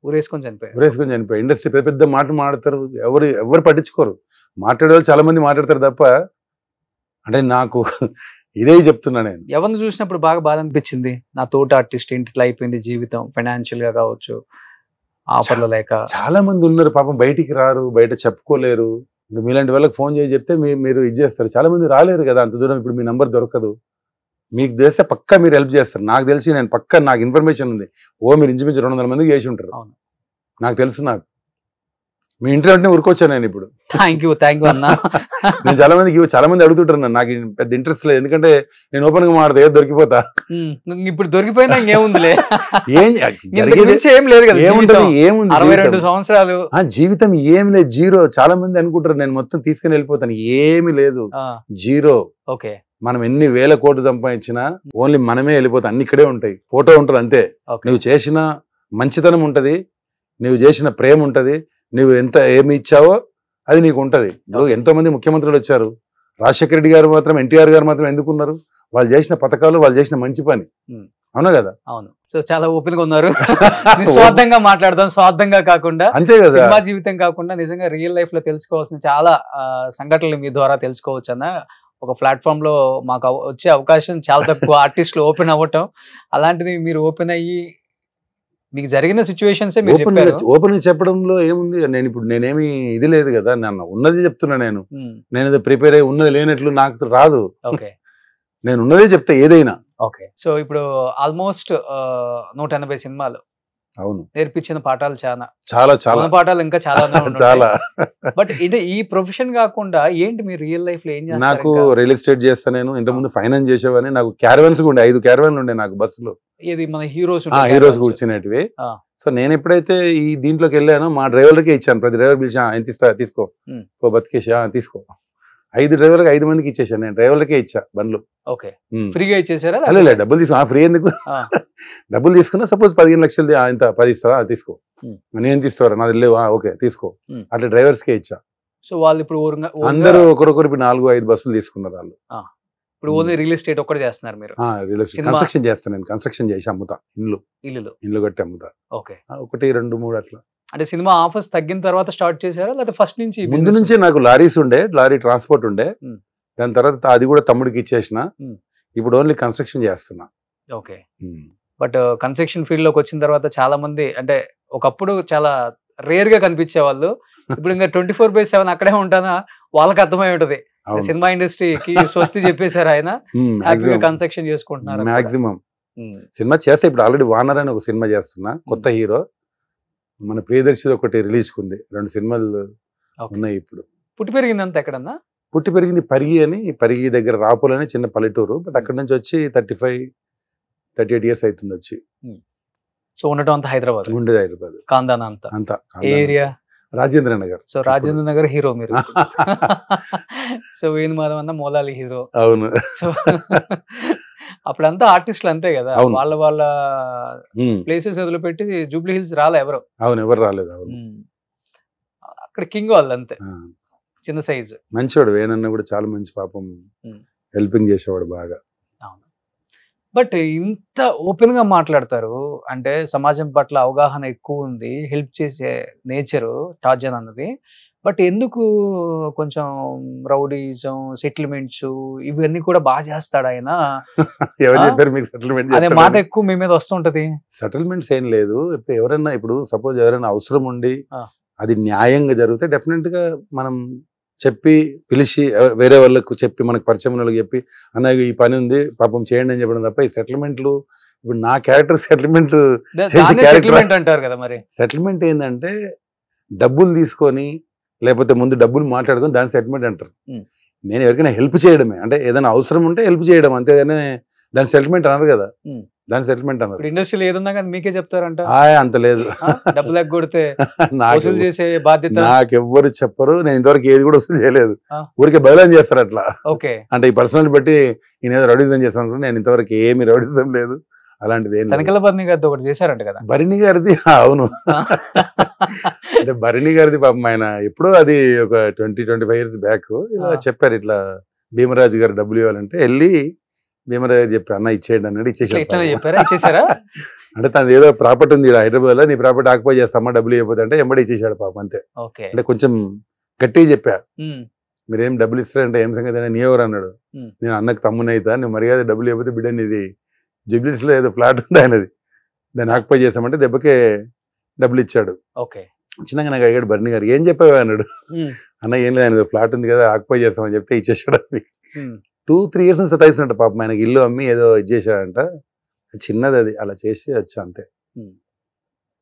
B: ఊరేసుకొని చనిపోయి.
D: ఇండస్ట్రీ పెద్ద పెద్ద మాట మాడతారు, ఎవరు పట్టించుకోరు. మాట్లాడే వాళ్ళు చాలా మంది మాట్లాడతారు తప్ప. అంటే నాకు ఇదే చెప్తున్నా, నేను
B: ఎవరిని చూసినప్పుడు బాగా బాధ అనిపించింది. నా తోట ఆర్టిస్ట్ ఇంటిలో అయిపోయింది జీవితం, ఫైనాన్షియల్ గా కావచ్చు, ఆఫర్లు లేక.
D: చాలా మంది ఉన్నారు పాపం, బయటికి రారు, బయట చెప్పుకోలేరు. ఇప్పుడు మీలాంటి వాళ్ళకి ఫోన్ చేసి చెప్తే మీరు ఇది చేస్తారు. చాలా మంది రాలేరు కదా అంత దూరం. ఇప్పుడు మీ నంబర్ దొరకదు. మీకు తెలిస్తే పక్కా మీరు హెల్ప్ చేస్తారు. నాకు తెలిసి నేను పక్కా, నాకు ఇన్ఫర్మేషన్ ఉంది. మీరు ఇంచుమించు 200 మందికి చేసి ఉంటారు. నాకు తెలుసు. మీ ఇంట్లో అంటే ఊరుకొచ్చాను నేను ఇప్పుడు.
B: థ్యాంక్ యూ అన్న.
D: నేను చాలా మంది అడుగుతుంటారు, నాకు పెద్ద ఇంట్రెస్ట్ లేదు. ఎందుకంటే నేను ఓపెన్ గా మాట్లాడితే ఏదో దొరికిపోతా.
B: ఇప్పుడు దొరికిపోయినా ఏముందిలే,
D: ఏం
B: లేదు కదా.
D: ఏముంది
B: 62 సంవత్సరాలు
D: జీవితం, ఏం లేదు, జీరో. చాలా మంది అనుకుంటారు నేను మొత్తం తీసుకుని వెళ్ళిపోతాను. ఏమి లేదు, జీరో.
B: ఓకే.
D: మనం ఎన్ని వేల కోట్లు సంపాదించినా ఓన్లీ మనమే వెళ్ళిపోతాం. అన్ని ఇక్కడే ఉంటాయి. ఫోటో ఉంటుంది అంతే. నువ్వు చేసిన మంచితనం ఉంటది, నువ్వు చేసిన ప్రేమ ఉంటది, నువ్వు ఏమి ఇచ్చావో అది నీకు ఉంటది. ఎంతో మంది ముఖ్యమంత్రులు వచ్చారు. రాజశేఖర రెడ్డి గారు మాత్రం, ఎన్టీఆర్ గారు మాత్రం ఎందుకున్నారు? వాళ్ళు చేసిన పథకాలు, వాళ్ళు చేసిన మంచి పని. అవునా కదా?
B: అవును. సో చాలా ఓపెన్ గా ఉన్నారు. నిస్వార్థంగా మాట్లాడదాం, స్వార్థంగా కాకుండా.
D: అంతే కదా,
B: సినిమా జీవితం కాకుండా నిజంగా రియల్ లైఫ్ లో తెలుసుకోవాల్సిన చాలా సంఘటనలు మీ ద్వారా తెలుసుకోవచ్చు అన్న. ఒక ప్లాట్ఫామ్ లో మాకు వచ్చే అవకాశం చాలా తక్కువ, ఆర్టిస్టులు ఓపెన్ అవ్వటం. అలాంటిది మీరు ఓపెన్ అయ్యి మీకు జరిగిన సిచ్యువేషన్స్
D: ఓపెన్ చెప్పడంలో ఏముంది? నేనేమి ఇది లేదు కదా, నన్ను ఉన్నది చెప్తున్నా. నేను ప్రిపేర్ అయ్యి ఉన్నది లేనట్లు నాకు రాదు. నేను ఉన్నదే చెప్తా ఏదైనా.
B: ఓకే. సో ఇప్పుడు ఆల్మోస్ట్ 180 సినిమాలు.
D: అవును.
B: నేర్పించిన పాఠాలు
D: చాలా
B: పాఠాలు ఇంకా చాలా
D: చాలా.
B: బట్ ఇది ఈ ప్రొఫెషన్ కాకుండా ఏంటి మీరు రియల్ లైఫ్ లో ఏం చేస్తారు?
D: నాకు రియల్ ఎస్టేట్ చేస్తా. నేను ఇంతకుముందు ఫైనాన్స్ చేసేవాడిని. నాకు క్యారవన్స్ ఉండే, 5 క్యారవన్లు ఉండే నాకు బస్సులో.
B: ఇది మన హీరోస్
D: కూర్చునేటివి. సో నేను ఎప్పుడైతే ఈ దీంట్లోకి వెళ్ళానో మా డ్రైవర్లకే ఇచ్చాను. ప్రతి డ్రైవర్ పిలిచా, ఎంత తీసుకో, బతికేసా, తీసుకో. 5 డ్రైవర్లకి 5 మందికి ఇచ్చేసాను. నేను డ్రైవర్లకే ఇచ్చా బండ్లు.
B: ఓకే. ఫ్రీగా ఇచ్చేసారా?
D: లేదు, డబ్బులు తీసుకున్నా. ఫ్రీ ఎందుకు? డబ్బులు తీసుకున్నా. సపోజ్ 15 లక్షలు ఇంత 10 ఇస్తావా, తీసుకో. నేను తీసుకోరా, నాది లేవు, ఓకే తీసుకో. అట్లా డ్రైవర్స్ కే ఇచ్చా.
B: సో వాళ్ళు ఇప్పుడు
D: అందరూ ఒకరొకరు 4-5 బస్సులు తీసుకున్నారు వాళ్ళు.
B: ఇప్పుడు ఓన్లీ రియల్ ఎస్టేట్ ఒక్కటి చేస్తున్నారు మీరు?
D: రియల్ ఎస్టేట్ కన్స్ట్రక్షన్ చేస్తాను నేను. కన్స్ట్రక్షన్ చేసి అమ్ముతా. ఇల్లు కట్టి అమ్ముతా.
B: ఓకే.
D: 1, 2, 3 అట్లా.
B: అంటే సినిమా ఆఫర్స్ తగ్గిన తర్వాత స్టార్ట్ చేశారా, లేకపోతే ఫస్ట్ నుంచి?
D: ముందు నుంచి నాకు లారీస్ ఉండే, లారీ ట్రాన్స్పోర్ట్ ఉండే. దాని తర్వాత అది కూడా తమ్ముడికి ఇచ్చేసిన. ఇప్పుడు ఓన్లీ కన్స్ట్రక్షన్ చేస్తున్నా.
B: ఓకే. బట్ కన్స్ట్రక్షన్ ఫీల్డ్ లోకి వచ్చిన తర్వాత చాలా మంది, అంటే ఒకప్పుడు చాలా రేర్ గా కనిపించే వాళ్ళు, ఇప్పుడు ఇంకా 24/7 అక్కడే ఉంటానా వాళ్ళకి అర్థమై ఉంటది. సినిమా ఇండస్ట్రీకి స్వస్తి చెప్పేశారు ఆయన. కన్స్ట్రక్షన్ చేసుకుంటున్నారు
D: మాక్సిమం. సినిమా చేస్తే ఇప్పుడు ఆల్రెడీ వానర్ అని ఒక సినిమా చేస్తున్నా, కొత్త హీరో. మన ప్రియదర్శి ఒకటి రిలీజ్ కుంది. 2 సినిమాలు ఉన్నాయి ఇప్పుడు.
B: పుట్టి పెరిగిందంతా ఎక్కడన్నా?
D: పుట్టి పెరిగింది పరిగి అని, పరిగి దగ్గర రాపుల్ అని చిన్న పల్లెటూరు. బట్ అక్కడ నుంచి వచ్చి 35-38 ఇయర్స్ అవుతుంది వచ్చి.
B: సో ఉండటం అంతా హైదరాబాద్?
D: ఉండేది హైదరాబాద్.
B: కాందానా అంతా area?
D: Rajendra Nagar.
B: So Rajendra Nagar hero మీరు. సో వేణు మాధవ్ అన్న మోలాలి హీరో.
D: అవును.
B: సో అప్పుడంతా ఆర్టిస్టులు అంతే కదా, వాళ్ళ ప్లేసెస్ వదిలిపెట్టి జూబ్లీ హిల్స్ రాలే ఎవరు.
D: అవును, ఎవరు రాలేదు.
B: అక్కడ కింగ్ వాళ్ళు అంతే. చిన్న సైజు.
D: మంచివాడు, వేణన్న కూడా చాలా మంచి పాపం,
B: ఉమ్.
D: హెల్పింగ్ చేసేవాడు బాగా.
B: అవును. బట్ ఇంత ఓపెన్ గా మాట్లాడతారు అంటే సమాజం పట్ల అవగాహన ఎక్కువ ఉంది, హెల్ప్ చేసే నేచరు టార్జన్ అన్నది. బట్ ఎందుకు కొంచెం రౌడీజం, సెటిల్మెంట్స్ ఇవన్నీ కూడా బాగా చేస్తాడు ఆయన
D: ఎవరు
B: ఆ?
D: చెప్పారు మీకు సెటిల్మెంట్
B: అనే మాట ఎక్కువ మీ మీద వస్తుంటది.
D: సెటిల్మెంట్స్ ఏం లేదు. ఇప్పుడు ఎవరైనా, ఇప్పుడు సపోజ్ ఎవరైనా అవసరం ఉండి
B: ఆ.
D: అది న్యాయంగా జరిగితే డెఫినెట్ గా మనం చెప్పి పిలిచి వేరే వాళ్ళకు చెప్పి, మనకు పరిచయం ఉన్న వాళ్ళకి చెప్పి అన్న ఈ పని ఉంది పాపం చేయండి అని చెప్పడం తప్ప, ఈ సెటిల్మెంట్లు ఇప్పుడు నా క్యారెక్టర్ సెటిల్మెంట్
B: దాన్నే
D: character-
B: సెటిల్మెంట్ అంటారు కదా మరి.
D: సెటిల్మెంట్ ఏంటంటే డబ్బులు తీసుకొని లేకపోతే ముందు డబ్బులు మాట్లాడుకొని దాన్ని సెటిల్మెంట్ అంటారు.
B: Hmm.
D: నేను ఎవరికైనా హెల్ప్ చేయడమే, అంటే ఏదైనా అవసరం ఉంటే హెల్ప్ చేయడం, అంతేగాని దాని సెటిల్మెంట్ అన్నారు కదా.
B: Hmm.
D: దాని సెటిల్మెంట్ అన్నారు.
B: ఇప్పుడు ఇండస్ట్రీలో ఏదున్నా కానీ మీకే చెప్తారంట,
D: అంత లేదు.
B: డబ్బులు ఎగ్గొడితే
D: నాకు
B: వసూలు చేసే బాధ్యత.
D: నాకెవ్వరు చెప్పరు, నేను ఇంతవరకు ఏది కూడా వసూలు చేయలేదు.
B: ఆ.
D: ఊరికే బదిలీ చేస్తారు అట్లా.
B: ఓకే.
D: అంటే ఈ పర్సనల్ బట్టి నేను ఏదో రౌడిజం చేస్తాను, నేను ఇంతవరకు ఏమి రౌడిజం లేదు, అలాంటిది ఏం లేదు.
B: తనకల బర్ని గారితో ఒకటి చేశారంట కదా.
D: భరణి గారిది అవును. అంటే భరణి గారిది పాపం ఆయన ఎప్పుడో అది ఒక 20-25 years బ్యాక్ ఇలా
B: ఆ.
D: చెప్పారు, ఇట్లా భీమరాజు గారు డబ్బులు ఇవ్వాలంటే వెళ్ళి భీమరాజు గారు చెప్పి అన్న ఇచ్చేయండి అన్నాడు,
B: ఇట్లా ఇట్లానే
D: ఇచ్చేసాడు.
B: చెప్పారా, ఇచ్చేసారా?
D: అంటే తనది ఏదో ప్రాపర్టీ ఉంది హైదరాబాద్ లో, నీ ప్రాపర్టీ ఆక్యుపై చేస్తామా డబ్బులు ఇవ్వకపోతే అంటే ఎంబడి ఇచ్చేసాడు పాపం అంతే.
B: ఓకే.
D: అంటే కొంచెం గట్టిగా చెప్పా,
B: ఉమ్.
D: మీరేం డబ్బులు ఇస్తారంటే ఏం సంగతి అని, నీ ఎవరు అన్నాడు.
B: ఉమ్.
D: నేను అన్నకు తమ్ముని అవుతా, నువ్వు మర్యాద డబ్బులు ఇవ్వకపోతే బిడ్డ నీది జూబ్లీస్ లో ఏదో ఫ్లాట్ ఉంది ఆయనది, దాన్ని ఆక్యుపై చేసామంటే దెబ్బకే డబ్బులు ఇచ్చాడు.
B: ఓకే.
D: చిన్నగా నాకు అడిగాడు భరణి గారు ఏం చెప్పావు అన్నాడు.
B: ఉమ్.
D: అన్న ఏం లేదు, ఆయన ఫ్లాట్ ఉంది కదా ఆక్యుపై చేస్తామని చెప్తే ఇచ్చేసాడు. అది
B: ఉమ్.
D: 2-3 years నుంచి సతాయిస్తున్నట్టు పాపం, ఆయనకి ఇల్లు అమ్మి ఏదో ఇచ్చేసాడంట, చిన్నది అది, అలా చేసి వచ్చా అంతే.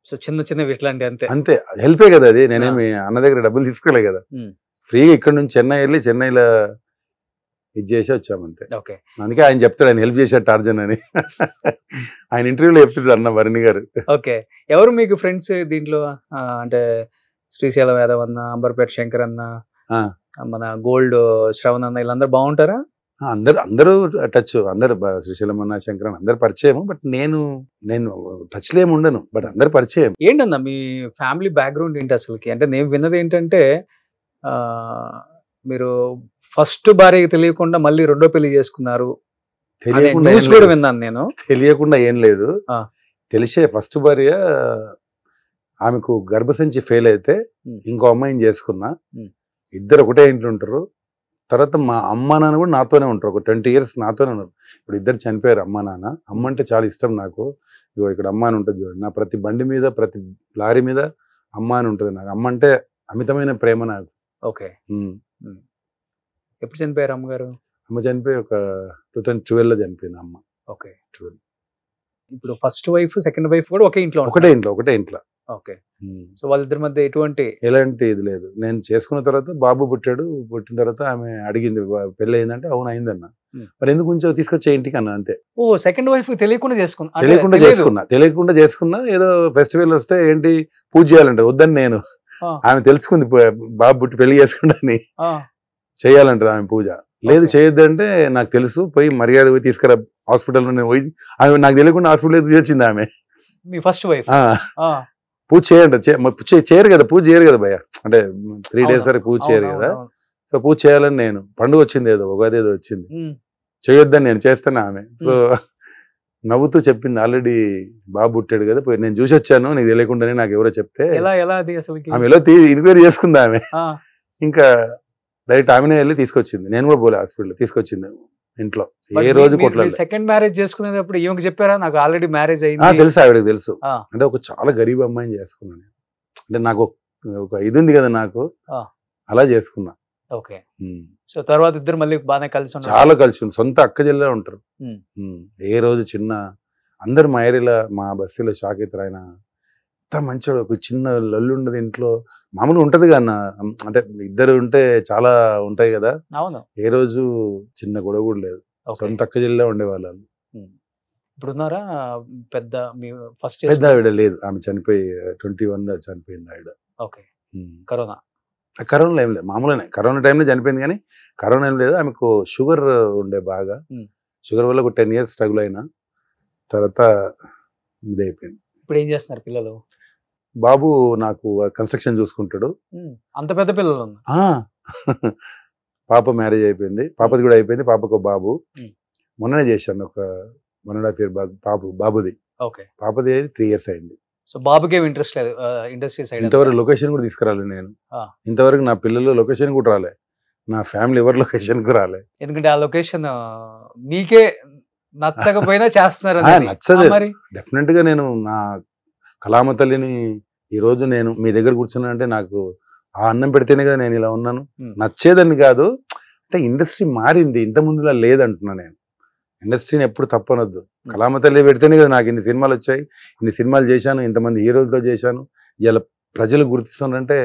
B: సో చిన్న చిన్నవి ఇట్లాంటి అంతే.
D: అంతే, హెల్పే కదా అది, నేనేమి అన్న దగ్గర డబ్బులు తీసుకోలే కదా,
B: ఉమ్.
D: ఫ్రీగా ఇక్కడ నుంచి చెన్నై వెళ్ళి చెన్నైలో ఇది చేసి వచ్చామంతే.
B: ఓకే.
D: అందుకే ఆయన చెప్తాడు ఆయన హెల్ప్ చేశాడు టార్జన్ అని. ఆయన ఇంటర్వ్యూలో చెప్తాడు అన్న భరణి గారు.
B: ఓకే. ఎవరు మీకు ఫ్రెండ్స్ దీంట్లో? అంటే శ్రీశైలం యాదవ్ అన్న, అంబర్పేట శంకర్ అన్న,
D: ఆ.
B: మన గోల్డ్ శ్రవణ్ అన్న, వీళ్ళందరూ బాగుంటారా?
D: అందరూ టచ్, అందరు శ్రీశైలం అన్న శంకరన్ అందరు పరిచయం. బట్ నేను టచ్ లో ఏమి ఉండను, బట్ అందరు పరిచయం.
B: ఏంటన్నా మీ ఫ్యామిలీ బ్యాక్గ్రౌండ్ ఏంటి అసలుకి? అంటే నేను విన్నది ఏంటంటే ఆ, మీరు ఫస్ట్ భార్యకి తెలియకుండా మళ్ళీ రెండో పెళ్లి చేసుకున్నారు అనే
D: తెలియకుండా
B: న్యూస్
D: ఏం
B: కూడా
D: లేదు.
B: విన్నాను నేను.
D: తెలియకుండా ఏం లేదు.
B: ఆ.
D: తెలిసే ఫస్ట్ భార్య ఆమెకు గర్భసంచి ఫెయిల్ అయితే
B: ఉమ్.
D: ఇంకో అమ్మాయిని చేసుకున్నా.
B: ఉమ్.
D: ఇద్దరు ఒకటే ఇంట్లో ఉంటారు. తర్వాత మా అమ్మ నాన్న కూడా నాతోనే ఉంటారు, ఒక 20 years నాతోనే ఉన్నారు. ఇప్పుడు ఇద్దరు చనిపోయారు అమ్మ నాన్న. అమ్మ అంటే చాలా ఇష్టం నాకు. ఇగో ఇక్కడ అమ్మ అని ఉంటుంది చూడండి, నా ప్రతి బండి మీద ప్రతి లారీ మీద అమ్మ అని ఉంటుంది నాకు. అమ్మ అంటే అమితమైన ప్రేమ నాకు.
B: ఓకే.
D: ఉమ్.
B: ఎప్పుడు చనిపోయారు అమ్మగారు?
D: అమ్మ చనిపోయి ఒక 2012లో చనిపోయింది అమ్మ.
B: ఓకే.
D: 12.
B: ఇప్పుడు ఫస్ట్ వైఫ్ సెకండ్ వైఫ్ కూడా ఒకే ఇంట్లో
D: ఒకటే ఇంట్లో.
B: ఓకే.
D: ఉమ్.
B: సో వాళ్ళిద్దరి మధ్య ఎటువంటి
D: ఎలాంటి ఇది లేదు. నేను చేసుకున్న తర్వాత బాబు పుట్టిన తర్వాత ఆమె అడిగింది పెళ్ళి అయిందంటే అవును అయిందన్న. మరి ఎందుకు కొంచెం తీసుకొచ్చే ఇంటికి అన్న అంతే.
B: ఓ సెకండ్ వైఫ్ తెలియకుండా చేసుకున్నా?
D: తెలియకుండా చేసుకున్నా. ఏదో ఫెస్టివల్ వస్తే ఏంటి పూజ చేయాలంటే వద్దని నేను, ఆమె తెలుసుకుంది బాబు పుట్టి పెళ్లి చేసుకుంటాని చేయాలంటది ఆమె పూజ. లేదు చేయొద్దంటే నాకు తెలుసు, పోయి మర్యాద పోయి తీసుకురా హాస్పిటల్లో. నేను పోయి ఆమె నాకు తెలియకుండా హాస్పిటల్ వచ్చింది ఆమె.
B: మీ ఫస్ట్ వైఫ్
D: పూజ చేయండి, చేయరు కదా, పూజ చేయరు కదా భయ, అంటే 3 days వరకు పూజ చేయరు కదా. సో పూజ చేయాలని నేను, పండుగ వచ్చింది ఏదో ఉగాది ఏదో వచ్చింది, చేయొద్దని నేను చేస్తాను ఆమె. సో నవ్వుతూ చెప్పింది, ఆల్రెడీ బాబు పుట్టాడు కదా, పోయి నేను చూసి వచ్చాను నీకు తెలియకుండానే, నాకు ఎవరో చెప్తే ఆమె ఎలా ఎంక్వైరీ చేసుకుంది ఆమె. ఇంకా డైరెక్ట్ ఆమెనే వెళ్ళి తీసుకొచ్చింది, నేను కూడా పోలే హాస్పిటల్, తీసుకొచ్చింది ఇంట్లో. ఏ రోజు కొట్లాలి.
B: సెకండ్ మ్యారేజ్ చేసుకునేటప్పుడు ఈమెకి చెప్పారా నాకు ఆల్రెడీ మ్యారేజ్ అయింది?
D: తెలుసు, ఆవిడకి తెలుసు. అంటే ఒక చాలా గరీబ్ అమ్మాయిని చేసుకున్నాను, అంటే నాకు ఒక ఇది ఉంది కదా నాకు, అలా చేసుకున్నా.
B: ఓకే. సో తర్వాత ఇద్దరు మళ్ళీ బాగానే కలిసి ఉన్నారు?
D: చాలా కలిసి ఉంది, సొంత అక్క చెల్లె ఉంటారు. ఏ రోజు చిన్న అందరు మా ఏరియాలో మా బస్తీలో షాక్ అవుతారు. ఆయన అంత మంచివాడు, ఒక చిన్న లల్లు ఉండదు ఇంట్లో, మామూలుగా ఉంటది కన్నా, అంటే ఇద్దరు ఉంటే చాలా ఉంటాయి కదా.
B: అవును.
D: ఏ రోజు చిన్న గొడవ కూడా లేదు, సొంత అక్క చెల్లె ఉండేవాళ్ళు.
B: ఇప్పుడు ఉన్నారా పెద్ద మీ ఫస్ట్
D: పెద్ద ఆవిడ లేదు, ఆమె చనిపోయి 21లో చనిపోయింది ఆవిడ.
B: ఓకే. కరోనాలో
D: ఏం లేదు, మామూలుగానే కరోనా టైంలో చనిపోయింది, కానీ కరోనా ఏం లేదు. ఆమెకు షుగర్ ఉండే బాగా, షుగర్ వల్ల ఒక 10 years స్ట్రగుల్ అయినా తర్వాత ఇదైపోయింది.
B: ఇప్పుడు ఏం చేస్తున్నారు పిల్లలు?
D: బాబు నాకు కన్స్ట్రక్షన్ చూసుకుంటాడు.
B: అంత పెద్ద పిల్లలు
D: పాప మ్యారేజ్ అయిపోయింది, పాపది కూడా అయిపోయింది, పాపకు ఒక బాబు. మొన్ననే చేశాను ఒక 1.5 year బాబుది.
B: ఓకే.
D: పాపది 3 years అయింది.
B: సో బాబుకి ఏమి ఇంట్రెస్ట్ లేదు ఇండస్ట్రీ సైడ్?
D: ఇంతవరకు లొకేషన్ కూడా తీసుకురాలేదు నేను. ఇంతవరకు నా పిల్లలు లొకేషన్ కూడా రాలే, నా ఫ్యామిలీ ఎవరు లొకేషన్ కు రాలే.
B: ఎందుకంటే ఆ లొకేషన్ మీకే నచ్చకపోయినా చేస్తున్నారు.
D: నచ్చదు డెఫినెట్ గా. నేను నా కళామ తల్లిని ఈ రోజు నేను మీ దగ్గర కూర్చున్నా అంటే నాకు ఆ అన్నం పెడితేనే కదా నేను ఇలా ఉన్నాను. నచ్చేదని కాదు, అంటే ఇండస్ట్రీ మారింది, ఇంత ముందులా లేదంటున్నా. నేను ఇండస్ట్రీని ఎప్పుడు తప్పనొద్దు. కళామ తల్లి పెడితేనే కదా నాకు ఇన్ని సినిమాలు వచ్చాయి, ఇన్ని సినిమాలు చేశాను, ఇంతమంది హీరోలతో చేశాను, ఇలా ప్రజలు గుర్తిస్తున్నారంటే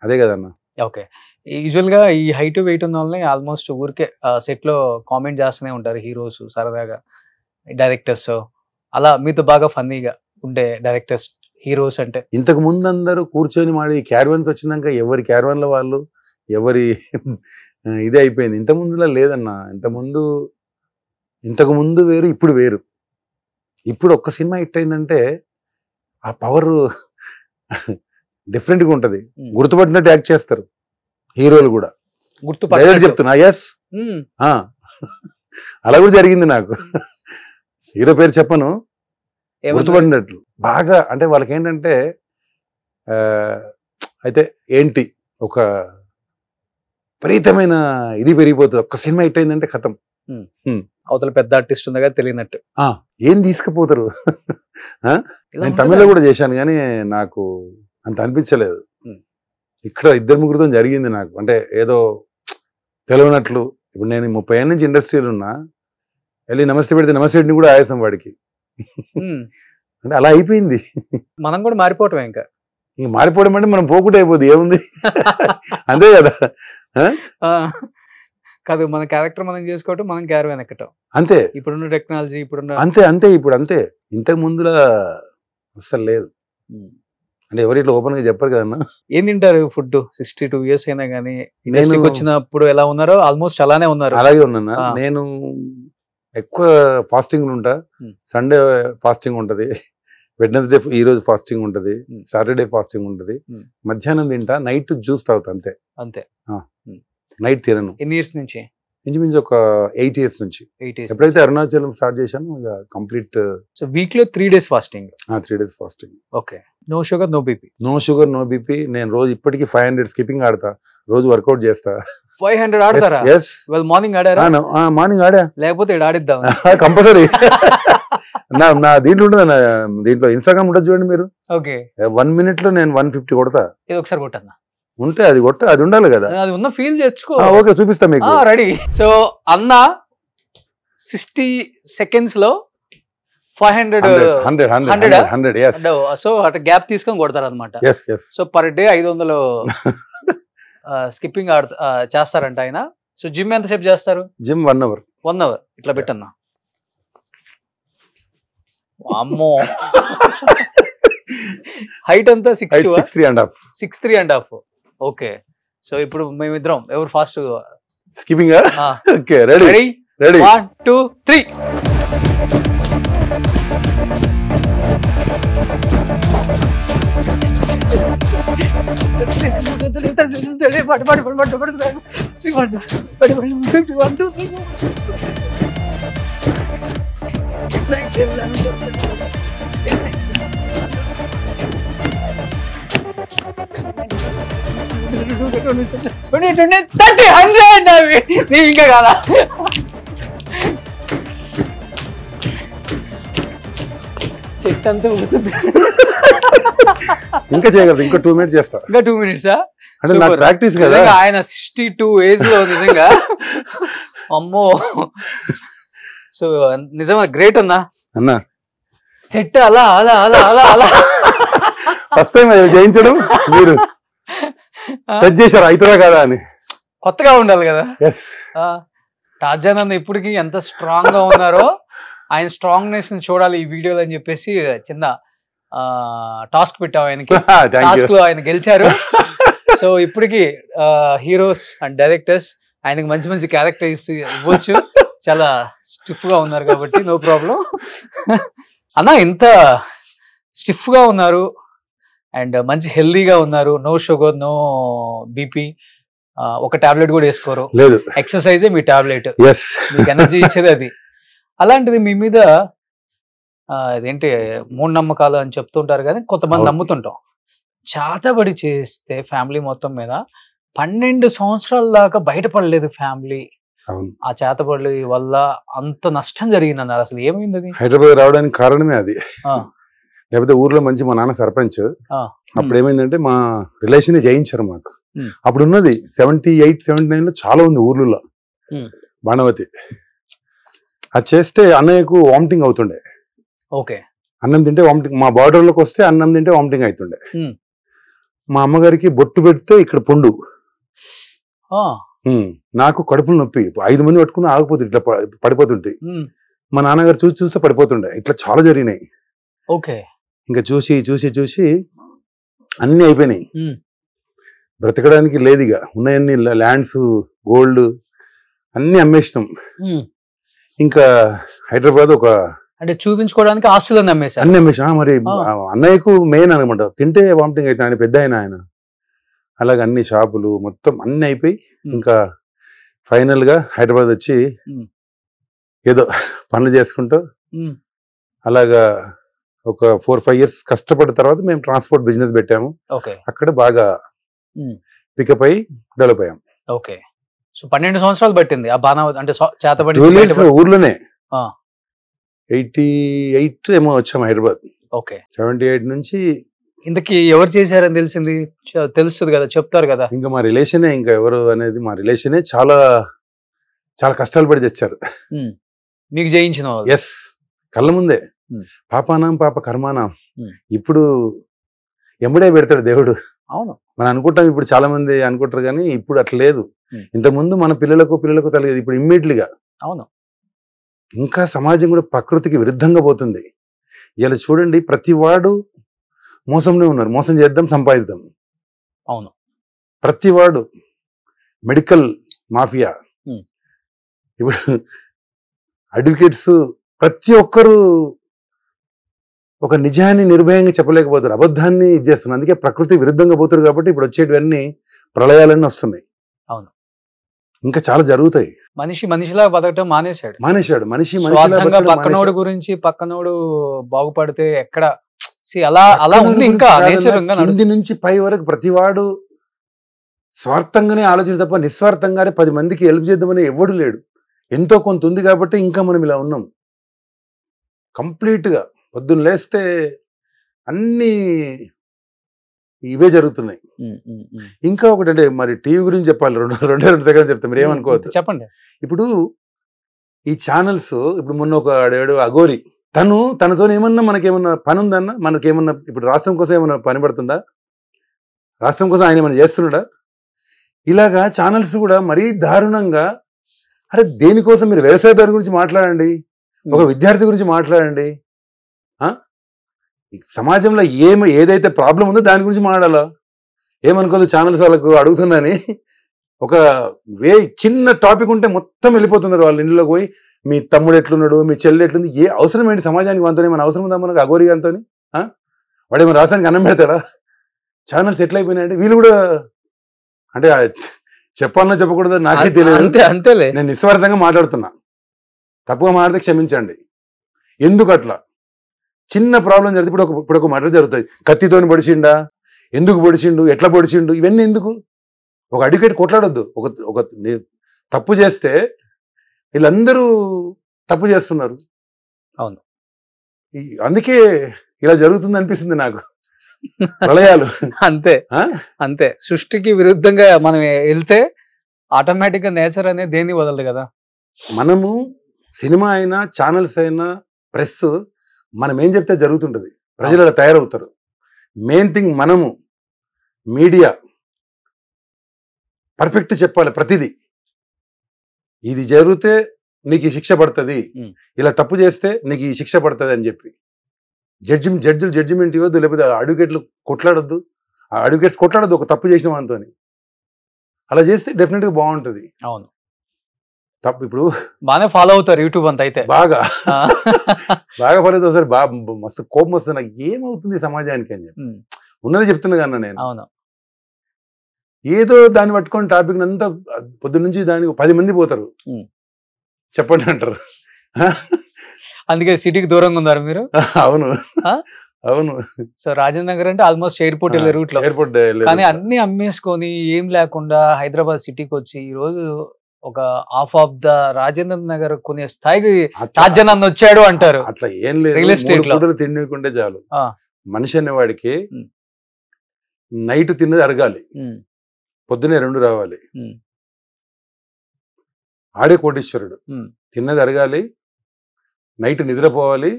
D: అదే కదన్న.
B: ఓకే. యూజువల్గా ఈ హైట్ వెయిట్ ఉన్న వాళ్ళని ఆల్మోస్ట్ ఊరికే సెట్లో కామెంట్ చేస్తూనే ఉంటారు హీరోస్ సరదాగా, డైరెక్టర్స్. అలా మీతో బాగా ఫన్నీగా ఉండే డైరెక్టర్స్ హీరోస్ అంటే? ఇంతకు
D: ముందు అందరూ కూర్చొని మాడి క్యారవాన్కి వచ్చినాక ఎవరి క్యారవాన్లో వాళ్ళు ఎవరి ఇదే అయిపోయింది. ఇంత ముందులా లేదన్న. ఇంతకు ముందు వేరు, ఇప్పుడు వేరు. ఇప్పుడు ఒక్క సినిమా హిట్ అయిందంటే ఆ పవర్ డిఫరెంట్గా ఉంటుంది. గుర్తుపట్టినట్టు యాక్ట్ చేస్తారు హీరోలు కూడా. చెప్తున్నా ఎస్, అలా కూడా జరిగింది నాకు. హీరో పేరు చెప్పను, గుర్తుపడినట్లు బాగా. అంటే వాళ్ళకి ఏంటంటే అయితే ఏంటి ఒక విపరీతమైన ఇది పెరిగిపోతుంది. ఒక్క సినిమా హిట్ అయిందంటే కథం,
B: అవతల పెద్ద ఆర్టిస్ట్ ఉందిగా తెలియనట్టు
D: ఏం తీసుకుపోతారు. నేను తమిళ్లో కూడా చేశాను కానీ నాకు అంత అనిపించలేదు. ఇక్కడ 2-3 జరిగింది నాకు. అంటే ఏదో తెలియనట్లు. ఇప్పుడు నేను 30 ఏళ్ళ నుంచి ఇండస్ట్రీలో ఉన్నా, వెళ్ళి నమస్తే పెడితే నమస్తే కూడా ఆయాసం వాడికి. అంటే అలా అయిపోయింది.
B: మనం కూడా మారిపోవటం. ఇంకా
D: మారిపోవడం అంటే మనం పోకుండా అయిపోద్ది, ఏముంది అంతే కదా.
B: కాదు, మన క్యారెక్టర్ మనం చేసుకోవటం, మనం క్యారవాన్ ఎక్కటం అంతే. ఇప్పుడున్న టెక్నాలజీ ఇప్పుడున్న
D: అంతే ఇప్పుడు అంతే. ఇంతకు ముందులా అస్సలు లేదు. అంటే ఎవరు ఇట్లా ఓపెన్ గా చెప్పరు కదన్నా.
B: ఏం తింటారు ఫుడ్? 62 years అయినా కానీ ఇండస్ట్రీకి వచ్చినప్పుడు ఎలా ఉన్నారో ఆల్మోస్ట్ అలానే ఉన్నారు.
D: అలాగే ఉన్నా. నేను ఎక్కువ ఫాస్టింగ్ ఉంటా. సండే ఫాస్టింగ్ ఉంటది, వెడ్నెస్డే ఈ రోజు ఫాస్టింగ్ ఉంటది, సాటర్డే ఫాస్టింగ్ ఉంటది. మధ్యాహ్నం తింటా, నైట్ జ్యూస్ తాగుతా అంతే. నైట్ తినను.
B: ఎన్ని ఇయర్స్ నుంచి?
D: ఇంచుమించు ఒక 8 years నుంచి. ఎప్పుడైతే అరుణాచలం స్టార్ట్ చేశాను ఇక కంప్లీట్.
B: సో వీక్ లో 3 days fasting?
D: 3 days fasting.
B: Okay. No sugar no BP?
D: No sugar no BP. నేను రోజు ఇప్పటికీ 500 స్కిప్పింగ్ ఆడతా, రోజు వర్కౌట్ చేస్తా.
B: 500 ఆడతారా?
D: well,
B: మార్నింగ్ ఆడారా?
D: మార్నింగ్ ఆడా.
B: లేకపోతే ఆడిద్దాం
D: కంపల్సరీ. నా దీంట్లో ఉంటుంది, దీంట్లో ఇన్స్టాగ్రామ్ ఉంటుంది చూడండి మీరు.
B: ఓకే.
D: 1 minute లో నేను 150 కొడతా.
B: ఇది ఒకసారి కొట్టన్నా
D: ఉంటే అది అది ఉండాలి కదా.
B: అది ఉన్న ఫీల్ తెచ్చుకో.
D: ఓకే, చూపిస్తా మీకు.
B: రెడీ. సో అన్న 60 seconds లో 500 సో అటు గ్యాప్ తీసుకొని కొడతారు అనమాట. సో పర్ డే 500 స్కిప్పింగ్ చేస్తారంట ఆయన. సో జిమ్ ఎంతసేపు చేస్తారు?
D: Gym 1 hour.
B: 1 hour. ఇట్లా పెట్టన్నా. అమ్మో, హైట్ అంతా 6'3.5". ఓకే. సో ఇప్పుడు మేమిద్దరం ఎవరు ఫాస్ట్
D: స్కిప్పింగ్? Okay, ready.
B: 1 2 3. ఇంకా కాదా? సెట్ అంతా
D: ఇంకా చేయగలరు. ఇంకా 2 minutes చేస్తా.
B: ఇంకా 2 minutes?
D: అంటే నాకు ప్రాక్టీస్ కదా.
B: ఆయన 62 ఏజ్ లో నిజంగా అమ్మో. సో నిజంగా గ్రేట్ అన్నా. సెట్ అలా అలా అలా అలా అలా
D: ఫస్ట్ టైం చేయించడం. మీరు టచ్ చేశారు అవుతుందా కదా అని.
B: కొత్తగా ఉండాలి కదా. టార్జాన్ అన్న ఇప్పటికి ఎంత స్ట్రాంగ్ గా ఉన్నారో, ఆయన స్ట్రాంగ్నెస్ ని చూడాలి ఈ వీడియోలో అని చెప్పేసి చిన్న టాస్క్ పెట్టాం ఆయనకి. టాస్క్ లో ఆయన గెలిచారు. సో ఇప్పటికి హీరోస్ అండ్ డైరెక్టర్స్ ఆయనకి మంచి మంచి క్యారెక్టర్స్ ఇవ్వచ్చు. చాలా స్టిఫ్ గా ఉన్నారు కాబట్టి నో ప్రాబ్లం. అన్న ఇంత స్టిఫ్ గా ఉన్నారు అండ్ మంచి హెల్దీగా ఉన్నారు, నో షుగర్ నో బీపీ, ఒక టాబ్లెట్ కూడా వేసుకోరు,
D: లేదు.
B: ఎక్సర్సైజే మీ టాబ్లెట్,
D: ఎస్.
B: మీకు ఎనర్జీ ఇచ్చేది అది. అలాంటిది మీ మీద అదేంటి మూఢనమ్మకాలు అని చెప్తుంటారు కానీ కొంతమంది నమ్ముతుంటాం. చేతబడి చేస్తే ఫ్యామిలీ మొత్తం మీద 12 సంవత్సరాల దాకా బయటపడలేదు ఫ్యామిలీ. ఆ చేతబడి వల్ల అంత నష్టం జరిగిందన్నారు. అసలు ఏమైంది అది?
D: హైదరాబాద్ రావడానికి కారణమే అది. లేకపోతే ఊర్లో మంచి మా నాన్న సర్పంచ్. అప్పుడు ఏమైందంటే మా రిలేషన్ చేయించారు మాకు. అప్పుడు ఉన్నది 78, 79 లో చాలా ఉంది ఊర్లలో. బాణవతి అది చేస్తే అన్నయ్యకు వామిటింగ్ అవుతుండే.
B: ఓకే.
D: అన్నం తింటే వామిటింగ్, మా బార్డర్లోకి వస్తే అన్నం తింటే వామిటింగ్ అవుతుండే. మా అమ్మగారికి బొట్టు పెడితే ఇక్కడ పుండు, నాకు కడుపులు నొప్పి. 5 మంది పట్టుకుని ఆగిపోతుంది, ఇట్లా పడిపోతుంటాయి. మా నాన్నగారు చూసి చూస్తే పడిపోతుండే. ఇట్లా చాలా జరిగినాయి.
B: ఓకే.
D: ఇంకా చూసి చూసి చూసి అన్ని అయిపోయినాయి. బ్రతకడానికి లేదుగా. ఉన్నాయన్ని ల్యాండ్స్, గోల్డ్ అన్ని అమ్మేసినాం. ఇంకా హైదరాబాద్ ఒక
B: అంటే చూపించుకోవడానికి ఆస్తులను అమ్మేశారు.
D: అన్ని అమ్మేసా. మరి అన్నయ్యకు మెయిన్ అనమాట, తింటే వామిటింగ్ అయితే ఆయన పెద్ద ఆయన. అలాగే అన్ని షాపులు మొత్తం అన్ని అయిపోయి ఇంకా ఫైనల్ గా హైదరాబాద్ వచ్చి ఏదో పనులు చేసుకుంటూ అలాగా ఒక 4-5 years కష్టపడిన తర్వాత మేము ట్రాన్స్పోర్ట్ బిజినెస్ పెట్టాము. అక్కడ బాగా పికప్ అయ్యి డెవలప్ అయ్యాం.
B: ఓకే. సో 12 సంవత్సరాలు పట్టింది ఆ బాణవతి అంటే చేతబడి.
D: ఊర్లోనే 88 ఏమో వచ్చాము హైదరాబాద్.
B: ఓకే.
D: 78 నుంచి.
B: ఇంతకీ ఎవరు చేశారని తెలిసింది? తెలుస్తుంది కదా, చెప్తారు కదా.
D: ఇంకా మా రిలేషనే, ఇంకా ఎవరు అనేది మా రిలేషనే చాలా చాలా కష్టాలు పడి తెచ్చారు.
B: మీకు జయించిన వాళ్ళు.
D: ఎస్, కళ్ళ ముందే. పాపానాం పాప కర్మానాం. ఇప్పుడు ఎంబడే పెడతాడు దేవుడు.
B: అవును,
D: మనం అనుకుంటాం, ఇప్పుడు చాలా మంది అనుకుంటారు కానీ ఇప్పుడు అట్లా లేదు. ఇంతకుముందు మన పిల్లలకు తెలియదు, ఇప్పుడు ఇమ్మీడియట్లీగా.
B: అవును.
D: ఇంకా సమాజం కూడా ప్రకృతికి విరుద్ధంగా పోతుంది. ఇలా చూడండి, ప్రతి వాడు మోసంలో ఉన్నారు. మోసం చేద్దాం, సంపాదిద్దాం.
B: అవును.
D: ప్రతి వాడు మెడికల్ మాఫియా. ఇప్పుడు అడ్వకేట్స్ ప్రతి ఒక్కరు ఒక నిజాన్ని నిర్భయంగా చెప్పలేకపోతారు, అబద్ధాన్ని ఇచ్చేస్తున్నారు. అందుకే ప్రకృతి విరుద్ధంగా పోతారు కాబట్టి ఇప్పుడు వచ్చేటివన్నీ ప్రళయాలన్నీ వస్తున్నాయి.
B: అవును.
D: ఇంకా చాలా జరుగుతాయి.
B: మనిషిలా బతకటం మానేశాడు.
D: మనిషి
B: పక్కనోడు గురించి, పక్కనోడు బాగుపడితే ఎక్కడ అలా ఉంది. ఇంకా
D: కింది నుంచి పై వరకు ప్రతివాడు స్వార్థంగానే ఆలోచించి తప్ప నిస్వార్థంగానే 10 మందికి హెల్ప్ చేద్దామని ఎవడు లేడు. ఎంతో కొంత ఉంది కాబట్టి ఇంకా మనం ఇలా ఉన్నాం. కంప్లీట్ గా పొద్దున్న లేస్తే అన్ని ఇవే జరుగుతున్నాయి. ఇంకా ఒకటి అంటే మరి టీవీ గురించి చెప్పాలి. 2 సెకండ్స్ చెప్తాం, మీరు ఏమనుకోవద్దు.
B: చెప్పండి.
D: ఇప్పుడు ఈ ఛానల్స్, ఇప్పుడు మొన్న ఒక అఘోరి, తనతో ఏమన్నా మనకేమన్నా పని ఉందన్నా, మనకేమన్నా ఇప్పుడు రాష్ట్రం కోసం ఏమన్నా పని పడుతుందా? రాష్ట్రం కోసం ఆయన ఏమన్నా చేస్తున్నాడా? ఇలాగా ఛానల్స్ కూడా మరీ దారుణంగా, అరే దేనికోసం మీరు వ్యవసాయదారు గురించి మాట్లాడండి, ఒక విద్యార్థి గురించి మాట్లాడండి, సమాజంలో ఏదైతే ప్రాబ్లం ఉందో దాని గురించి మాట్లాడాలా? ఏమనుకోదు ఛానల్స్ వాళ్ళకు అడుగుతుందని ఒక చిన్న టాపిక్ ఉంటే మొత్తం వెళ్ళిపోతున్నారు వాళ్ళ ఇంట్లోకి పోయి. మీ తమ్ముడు ఎట్లున్నాడు, మీ చెల్లి ఎట్లుంది, ఏ అవసరం ఏంటి సమాజానికి? మనతో ఏమైనా అవసరం ఉందా మనకు? అఘోరి గారితో వాడు ఏమైనా రాసానికి అన్నం పెడతాడా? ఛానల్స్ ఎట్లయిపోయినాయంటే వీళ్ళు కూడా, అంటే చెప్పాలన్నా చెప్పకూడదు నాకే తెలియదు.
B: అంతేలే,
D: నేను నిస్వార్థంగా మాట్లాడుతున్నా. తప్పుగా మాట్లాడితే క్షమించండి. ఎందుకు అట్లా? చిన్న ప్రాబ్లం జరిగితే ఇప్పుడు ఒక మర్డర్ జరుగుతుంది, కత్తితోని పొడిచిండా, ఎందుకు పొడిచిండు, ఎట్లా పొడిచిండు, ఇవన్నీ ఎందుకు? ఒక అడ్వకేట్ కొట్లాడొద్దు. ఒక తప్పు చేస్తే వీళ్ళందరూ తప్పు చేస్తున్నారు.
B: అవును.
D: అందుకే ఇలా జరుగుతుంది అనిపిస్తుంది నాకు. ప్రళయాలు
B: అంతే. సృష్టికి విరుద్ధంగా మనం వెళ్తే ఆటోమేటిక్ గా నేచర్ అనేది దేన్ని వదలదు కదా.
D: మనము సినిమా అయినా, ఛానల్స్ అయినా, ప్రెస్, మనం ఏం చెప్తే జరుగుతుంటది. ప్రజలు అలా తయారవుతారు. మెయిన్ థింగ్ మనము మీడియా పర్ఫెక్ట్ చెప్పాలి. ప్రతిదీ ఇది జరిగితే నీకు ఈ శిక్ష పడుతుంది, ఇలా తప్పు చేస్తే నీకు ఈ శిక్ష పడుతుంది అని చెప్పి జడ్జిలు జడ్జిమెంట్ ఇవ్వద్దు. లేకపోతే అడ్వకేట్లు కొట్లాడొద్దు. ఆ అడ్వకేట్స్ కొట్లాడొద్దు ఒక తప్పు చేసిన వాళ్ళతో. అలా చేస్తే డెఫినెట్ గా బాగుంటది.
B: అవును.
D: తప్పు ఇప్పుడు
B: బాగానే ఫాలో అవుతారు యూట్యూబ్ అంతా. అయితే బాగా
D: ఫాలో అవుతారు. సరే మస్తు కోపం వస్తుంది నాకు, ఏమవుతుంది సమాజానికి అని చెప్పి ఉన్నది చెప్తున్నా కన్నా నేను.
B: అవును.
D: ఏదో దాన్ని పట్టుకొని టాపిక్ అంతా పొద్దున్న నుంచి దానికి 10 మంది పోతారు. చెప్పండి అంటారు.
B: అందుకే సిటీకి దూరంగా ఉన్నారు మీరు.
D: అవును అవును.
B: సో రాజేంద్ర నగర్ అంటే ఆల్మోస్ట్ ఎయిర్పోర్ట్ వెళ్ళే రూట్ లో,
D: ఎయిర్పోర్ట్
B: కానీ అన్ని అమ్మేసుకొని ఏం లేకుండా హైదరాబాద్ సిటీకి వచ్చి ఈ రోజు ఒక half of the Rajendra Nagar కొనే స్థాయికి తాజన్ అన్న వచ్చాడు అంటారు.
D: అట్లా ఏం లేదు,
B: రియల్ ఎస్టేట్ లో
D: తిండికుంటే చాలు. మనిషి అనేవాడికి నైట్ తిన్నది అరగాలి, పొద్దునే 2 రావాలి. ఆడే కోటీశ్వరుడు. తిన్నది అరగాలి, నైట్ నిద్రపోవాలి,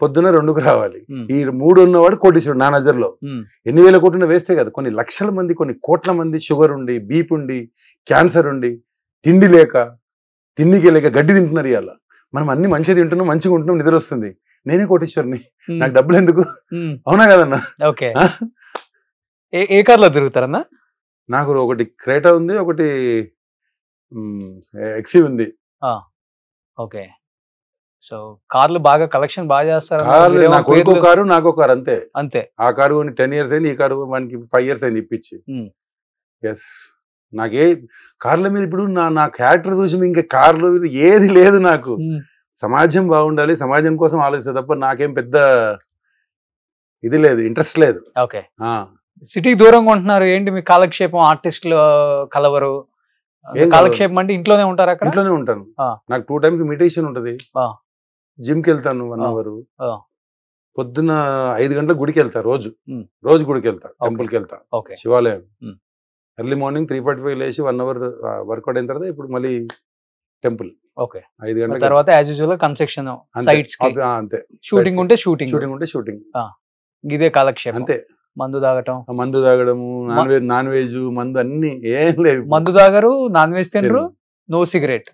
D: పొద్దున 2కు రావాలి. ఈ 3 ఉన్నవాడు కోటీశ్వరుడు నా నజర్లో. ఎన్ని వేల కోట్లు వేస్తే కదా, కొన్ని లక్షల మంది, కొన్ని కోట్ల మంది షుగర్ ఉండి, బీపీ ఉండి, క్యాన్సర్ ఉండి, తిండి లేక, తిండికి లేక గడ్డి తింటున్నారు. ఇవాళ మనం అన్ని మంచిగా తింటున్నాం, మంచిగా ఉంటున్నాం, నిద్ర వస్తుంది. నేనే కోటీశ్వరుని, నాకు డబ్బులు ఎందుకు? అవునా కదన్నా?
B: ఓకే. ఏ కార్లో తిరుగుతారన్నా?
D: నాకు ఒకటి క్రేటా ఉంది, ఒకటి ఎక్సీ ఉంది.
B: ఓకే. సో కార్లు బాగా కలెక్షన్ బాగా చేస్తారు.
D: నాకు కారు, నాకు కారు, అంతే
B: అంతే.
D: ఆ కారు 10 years అయింది, ఈ కారు మనకి 5 years అయింది ఇప్పించి. ఎస్, నాకే కార్ల మీద ఇప్పుడు నా క్యారెక్టర్ చూసి ఇంకా కార్ల మీద ఏది లేదు నాకు. సమాజం బాగుండాలి, సమాజం కోసం ఆలోచిస్తా తప్ప నాకేం పెద్ద ఇది లేదు, ఇంట్రెస్ట్ లేదు.
B: ఓకే. సిటీకి దూరంగా ఉంటున్నారు ఏంటి మీ కాలక్షేపం? ఆర్టిస్టులు కలవరు, కాలక్షేపం అంటే ఇంట్లోనే ఉంటారు? అక్కడ
D: ఇంట్లోనే ఉంటాను. నాకు 2 times మెడిటేషన్ ఉంటది. జిమ్ కి వెళ్తాను 1 hour. పొద్దున్న 5 గంటలకు గుడికి వెళ్తా, రోజు గుడికి వెళ్తా, టెంపుల్ కి వెళ్తా, శివాలయం. ఎర్లీ మార్నింగ్ 3:45 లేచి 1 hour వర్కౌట్ అయిన తర్వాత ఇప్పుడు మళ్ళీ టెంపుల్. 5 గంటల
B: తర్వాత యాజ్ యూజువల్ కన్స్ట్రక్షన్ సైట్స్
D: అంతే.
B: షూటింగ్ ఉంటే షూటింగ్. ఇదే కాలక్షేపం.
D: అంతే.
B: మందు తాగడము,
D: నాన్ వెజ్, మందు అన్ని ఏం లేవు.
B: మందు తాగరు, నాన్ వెజ్ తినరు, నో సిగరెట్.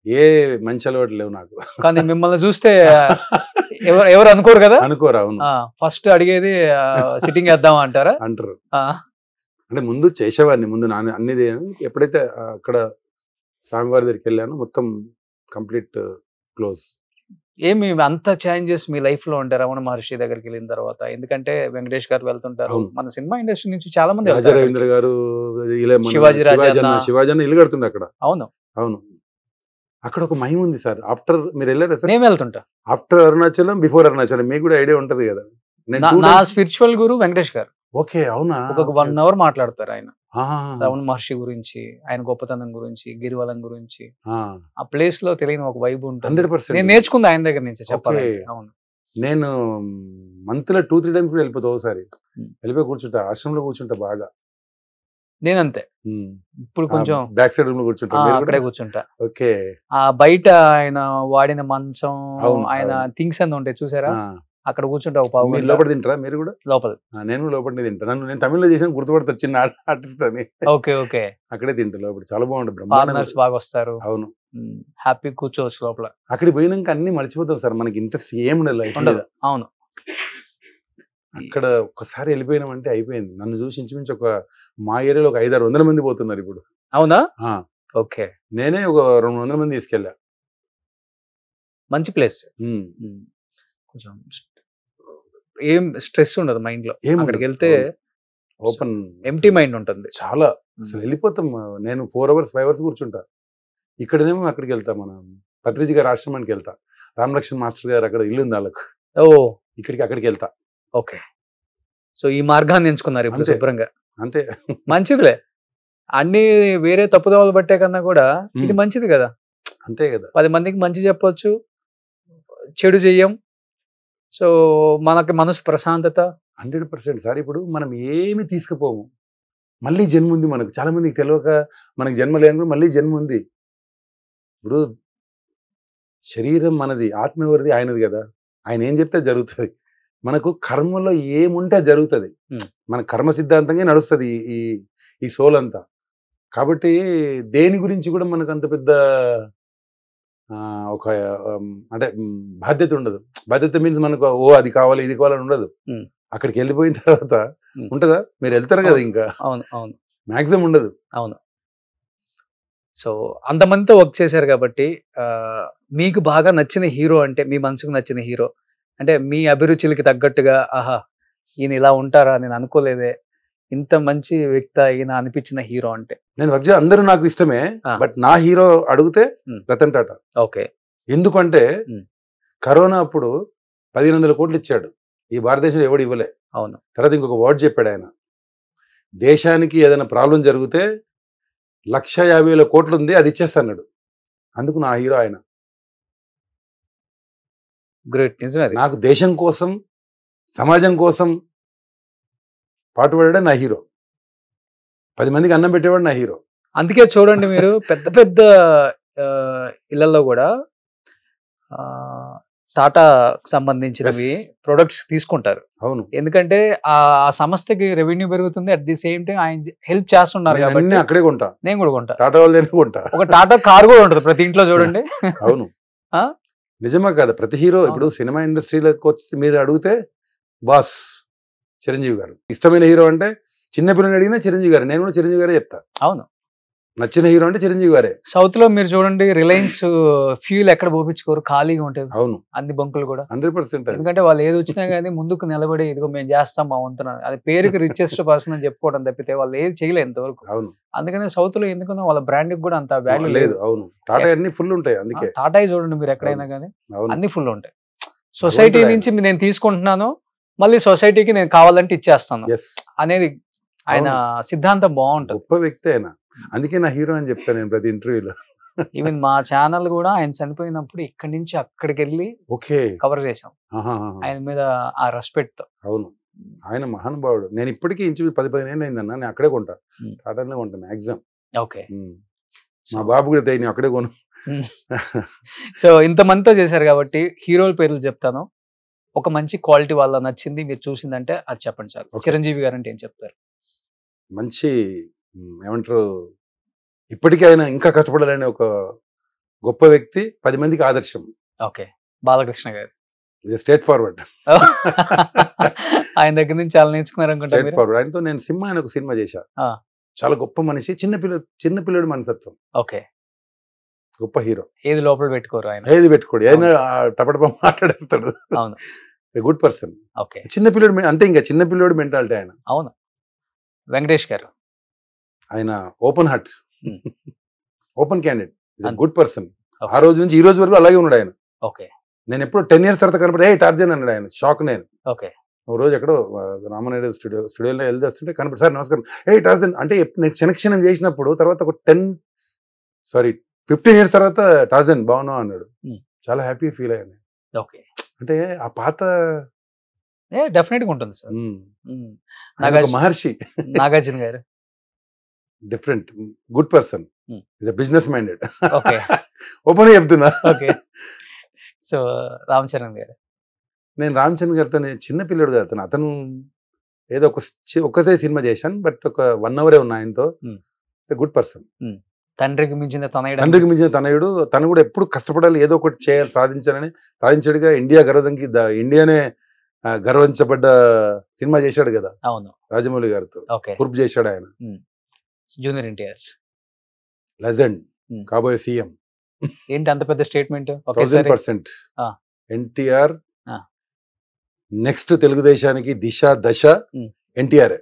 D: ఏ మంచి అలవాటు లేవు నాకు.
B: కానీ మిమ్మల్ని చూస్తే ఎవరు అనుకోరు కదా?
D: అనుకోరు. అవును.
B: ఫస్ట్ అడిగేది సిట్టింగ్ వేద్దామా అంటారా?
D: అంటారు. అంటే ముందు చేసేవాడిని, ముందు అన్ని ఎప్పుడైతే అక్కడ స్వామివారి దగ్గరికి వెళ్ళాను మొత్తం కంప్లీట్ క్లోజ్.
B: ఏమి అంత చేంజెస్ మీ లైఫ్ లో ఉంటారు రమణ మహర్షి దగ్గరికి వెళ్ళిన తర్వాత? ఎందుకంటే వెంకటేష్ గారు వెళ్తుంటారు, మన సినిమా ఇండస్ట్రీ నుంచి చాలా మంది,
D: రవీంద్ర గారు, శివాజీ ఇల్లు కడుతుంది అక్కడ. అవును. అక్కడ ఒక మహిమ ఉంది సార్. ఆఫ్టర్ మీరు వెళ్ళారా సార్?
B: నేను వెళ్తుంటా.
D: ఆఫ్టర్ అరుణాచలం, బిఫోర్ అరుణాచలం, మీకు కూడా ఐడియా ఉంటది కదా.
B: నా స్పిరిచువల్ గురు వెంకటేష్ గారు.
D: ఓకే. అవునా?
B: ఒక 1 hour మాట్లాడతారు ఆయన రమణ మహర్షి గురించి, ఆయన గొప్పతనం గురించి, గిరివలం గురించి. ఆ ప్లేస్ లో తెలియని ఒక వైబ్ ఉంటుంది.
D: 100%
B: నేను నేర్చుకుంది ఆయన దగ్గర నుంచి చెప్పాలి. అవును.
D: నేను మంత్ లో 2-3 times కూడా వెళ్ళిపోతా. ఒకసారి వెళ్ళిపోయి కూర్చుంటా, ఆశ్రమంలో కూర్చుంటా బాగా.
B: నేనంతే. ఇప్పుడు కొంచెం
D: బ్యాక్ సైడ్ రూమ్ లో కూర్చుంటా,
B: అక్కడే కూర్చుంటా.
D: ఓకే.
B: ఆ బయట ఆయన వాడిన మంచం, ఆయన థింగ్స్ అన్నీ ఉంటాయి చూసారా, అక్కడ కూర్చుంటా. ఒక పావు.
D: లోపల తింటారా మీరు కూడా?
B: లోపల.
D: నేను లోపల తింటా. నేను తమిళ్లో చేసిన గుర్తుపడతా, చిన్న ఆర్టిస్ట్ అని.
B: ఓకే.
D: అక్కడే తింటా లోపల. చాలా బాగుంటుంది.
B: పార్ట్నర్స్ బాగా వస్తారు.
D: అవును.
B: హ్యాపీ కూర్చోవచ్చు లోపల.
D: అక్కడికి పోయినాక అన్ని మర్చిపోతాం సార్, మనకి ఇంట్రెస్ట్ ఏముండదు లైఫ్ మీద.
B: అవును.
D: అక్కడ ఒక్కసారి వెళ్ళిపోయినామంటే అయిపోయింది. నన్ను చూసి ఇంచుమించు మా ఏరియాలో ఒక 500-600 మంది పోతున్నారు ఇప్పుడు.
B: అవునా? ఓకే.
D: నేనే ఒక 200 మంది తీసుకెళ్ళా.
B: మంచి ప్లేస్. కొంచెం ఏం స్ట్రెస్ ఉండదు మైండ్ లో. అక్కడికి వెళ్తే
D: ఓపెన్
B: ఎంప్టీ మైండ్ ఉంటుంది.
D: చాలా అసలు వెళ్ళిపోతాం. నేను 4 hours 5 hours కూర్చుంటా. ఇక్కడనేమో అక్కడికి వెళ్తా, మన పత్రిజీ గారి ఆశ్రమానికి వెళ్తా. రామలక్ష్మణ్ మాస్టర్ గారు అక్కడ ఇల్లు ఉంది వాళ్ళకు. అక్కడికి వెళ్తా.
B: ఓకే. సో ఈ మార్గాన్ని ఎంచుకున్నారు ఇప్పుడు శుభ్రంగా.
D: అంతే.
B: మంచిదిలే. అన్ని వేరే తప్పుదోవలు పట్టే కన్నా కూడా ఇది మంచిది కదా.
D: అంతే కదా.
B: 10 మందికి మంచి చెప్పొచ్చు, చెడు చెయ్యం. సో మనకి మనసు ప్రశాంతత.
D: 100% సార్. ఇప్పుడు మనం ఏమి తీసుకుపోము, మళ్ళీ జన్మ ఉంది మనకు. చాలా మందికి తెలియక మనకి జన్మ లేని కూడా మళ్ళీ జన్మ ఉంది. ఇప్పుడు శరీరం మనది, ఆత్మ ఎవరిది? ఆయనది కదా. ఆయన ఏం చెప్తే జరుగుతుంది. మనకు కర్మలో ఏముంటే జరుగుతుంది. మన కర్మ సిద్ధాంతంగా నడుస్తుంది ఈ సోల్ అంతా. కాబట్టి దేని గురించి కూడా మనకు అంత పెద్ద ఒక అంటే బాధ్యత ఉండదు. బాధ్యత మీన్స్ మనకు అది కావాలి ఇది కావాలని ఉండదు. అక్కడికి వెళ్ళిపోయిన తర్వాత ఉంటుందా? మీరు వెళ్తారు కదా, ఇంకా
B: అవును
D: మాక్సిమం ఉండదు.
B: అవును. సో అంతమందితో వర్క్ చేశారు కాబట్టి మీకు బాగా నచ్చిన హీరో అంటే, మీ మనసుకు నచ్చిన హీరో అంటే, మీ అభిరుచులకి తగ్గట్టుగా ఆహా ఈయన ఇలా ఉంటారా నేను అనుకోలేదే, ఇంత మంచి వ్యక్తి ఈయన అనిపించిన హీరో అంటే?
D: నేను వర్క్ అందరూ నాకు ఇష్టమే,
B: ఆ.
D: బట్ నా హీరో అడిగితే రతన్ టాటా.
B: ఓకే.
D: ఎందుకంటే
B: ఉమ్.
D: కరోనా అప్పుడు 1500 కోట్లు ఇచ్చాడు, ఈ భారతదేశంలో ఎవడు ఇవ్వలే.
B: అవును.
D: తర్వాత ఇంకొక వర్డ్ చెప్పాడు ఆయన, దేశానికి ఏదైనా ప్రాబ్లం జరిగితే 1,50,000 కోట్లు ఉంది, అది ఇచ్చేస్తాడు. అందుకు నా హీరో ఆయన.
B: గ్రేట్. నిజమే అది.
D: నాకు దేశం కోసం, సమాజం కోసం పాటుపడాడే నా హీరో. 10 మందికి అన్నం పెట్టేవాడు నా హీరో.
B: అందుకే చూడండి మీరు పెద్ద పెద్ద ఇళ్లలో కూడా టాటా సంబంధించినవి ప్రొడక్ట్స్ తీసుకుంటారు.
D: అవును,
B: ఎందుకంటే ఆ సంస్థకి రెవెన్యూ పెరుగుతుంది, అట్ ది సేమ్ టైం ఆయన హెల్ప్ చేస్తున్నారు
D: నేను
B: కాబట్టి.
D: అన్నీ అక్కడే కొంటా,
B: నేను కూడా కొంటా.
D: టాటా వాళ్ళనే కొంటా.
B: ఒక టాటా కార్ కూడా ఉంటుంది ప్రతి ఇంట్లో చూడండి.
D: అవును,
B: ఆ?
D: నిజమా కాదు? ప్రతి హీరో
B: అవును.
D: ఇప్పుడు సినిమా ఇండస్ట్రీలోకి వచ్చి మీరు అడిగితే బాస్ చిరంజీవి గారు. ఇష్టమైన హీరో అంటే చిన్న పిల్లని అడిగినా చిరంజీవి గారు. నేను కూడా చిరంజీవి గారే చెప్తా.
B: అవును.
D: నచ్చిన హీరో అంటే చిరంజీవి గారే.
B: సౌత్ లో మీరు చూడండి, రిలయన్స్ ఫ్యూల్ ఎక్కడ పోపించుకోరు, ఖాళీగా ఉంటుంది
D: అవును,
B: అన్ని బంకులు కూడా.
D: 100%.
B: ఎందుకంటే వాళ్ళు ఏది వచ్చినా కానీ ముందుకు నిలబడి ఇదిగో మేము చేస్తాం మా వంతున, అది పేరుకి రిచెస్ట్ పర్సన్ అని చెప్పుకోవడం తప్పితే వాళ్ళు ఏది చేయలేదు ఇంతవరకు.
D: అవును,
B: అందుకనే సౌత్ లో ఎందుకన్నా వాళ్ళ బ్రాండ్ కూడా అంత వాల్యూ
D: లేదు. అవును, టాటా అన్ని ఫుల్ ఉంటాయి. అందుకే
B: టాటా చూడండి మీరు ఎక్కడైనా కానీ
D: అవును,
B: అన్ని ఫుల్ ఉంటాయి. సొసైటీ
D: భగవంతుడు
B: నుంచి నేను తీసుకుంటున్నాను, మళ్ళీ సొసైటీకి నేను కావాలంటే ఇచ్చేస్తాను
D: yes,
B: అనేది ఆయన సిద్ధాంతం బాగుంటుంది.
D: గొప్ప వ్యక్తి ఆయన. అందుకే నా హీరో అని చెప్తాను నేను ప్రతి ఇంటర్వ్యూలో.
B: ఈవెన్ మా ఛానల్ కూడా ఆయన చనిపోయినప్పుడు ఇక్కడి నుంచి అక్కడికి వెళ్ళి
D: ఓకే,
B: కవర్ చేసాం
D: ఆహాహా.
B: ఆయన మీద ఆ రెస్పెక్ట్ తో.
D: అవును, ఆయన మహానుభావుడు. నేను ఇప్పటికీ ఇంచు 10-15 ఏళ్ళు అయిందన్న, నేను అక్కడే కొంటా, టాటానే కొంటా మ్యాక్సిమం.
B: ఓకే.
D: మా బాబు కూడా నేను అక్కడే కొను.
B: సో ఇంతమందితో చేశారు కాబట్టి హీరోల పేర్లు చెప్తాను, ఒక మంచి క్వాలిటీ వాళ్ళ నచ్చింది మీరు చూసిందంటే అది చెప్పండి చాలు.
D: Okay.
B: చిరంజీవి గారు అంటే ఏం చెప్తారు?
D: మంచి ఏమంటారు, ఇప్పటికీ ఆయన ఇంకా కష్టపడాలని ఒక గొప్ప వ్యక్తి, 10 మందికి ఆదర్శం.
B: ఓకే. బాలకృష్ణ గారు.
D: ఇది స్ట్రేట్ ఫార్వర్డ్.
B: ఆయన దగ్గర నుంచి చాలా నేర్చుకున్నారు అనుకుంటా
D: స్ట్రేట్
B: మీరు.
D: ఫార్వర్డ్. ఆయనతో నేను సింహ అని ఒక సినిమా చేశా.
B: ఆ.
D: చాలా గొప్ప మనిషి, చిన్న పిల్లడు మనసత్వం,
B: ఓకే.
D: గొప్ప హీరో.
B: ఏది లోపల పెట్టుకోరు ఆయన.
D: ఏది పెట్టుకోడు, ఆయన టపటప మాట్లాడేస్తాడు.
B: అవును.
D: Good person.
B: ఓకే.
D: చిన్న పిల్లడు అంతే, ఇంకా చిన్న పిల్లడు మెంటాలిటీ ఆయన.
B: అవును. వెంకటేష్ గారు.
D: ఆయన open heart,
B: Hmm.
D: Open candidate,
B: And-
D: good person.
B: Okay.
D: ఆ రోజు నుంచి ఈ రోజు వరకు అలాగే ఉన్నాడు ఆయన.
B: ఓకే.
D: నేను ఎప్పుడు 10 years తర్వాత కనపడి ఏ టార్జన్ అన్నాడు ఆయన. షాక్ నేను.
B: ఓకే.
D: ఒక రోజు ఎక్కడో రామనాయుడు స్టూడియోలో వెళ్ళి వస్తుంటే కనపడి, సార్ నమస్కారం, ఏ టార్జన్ అంటే నేను క్షణక్షణం చేసినప్పుడు తర్వాత ఒక 15 years తర్వాత టార్జన్ బాగున్నావు అన్నాడు.
B: Hmm.
D: చాలా హ్యాపీ ఫీల్ అయ్యాను.
B: ఓకే.
D: అంటే ఆ పాత
B: డెఫినెట్ గా ఉంటుంది సార్.
D: ఆయన ఒక మహర్షి,
B: నాగార్జున గారు.
D: Different, good person,
B: Hmm.
D: Is business minded.
B: Okay.
D: Open చెప్తున్నా.
B: ఓకే. సో రామ్ చరణ్ గారు.
D: నేను రామ్ చరణ్ గారితో చిన్న పిల్లడు కాదు అతను ఏదో ఒక్కతే సినిమా చేశాను, బట్ ఒక 1 hour ఉన్నా ఆయనతో. Good person.
B: తండ్రికి మించిన తనయుడు.
D: తండ్రికి మించిన తనయుడు. తను కూడా ఎప్పుడు కష్టపడాలి, ఏదో ఒకటి చేయాలి, సాధించాలని. సాధించాడుగా. ఇండియా గర్వదంకి ఇండియానే గర్వించబడ్డ సినిమా చేశాడు కదా
B: అవును.
D: రాజమౌళి గారితో.
B: ఓకే.
D: ప్రూఫ్ చేశాడు ఆయన.
B: జూనియర్ ఎన్టీఆర్.
D: లెజెండ్, కాబోయే సీఎం.
B: ఏంటి అంత పెద్ద స్టేట్మెంట్?
D: 1000%. ఎన్టీఆర్ నెక్స్ట్ తెలుగుదేశానికి దిశ దశ ఎన్టీఆర్.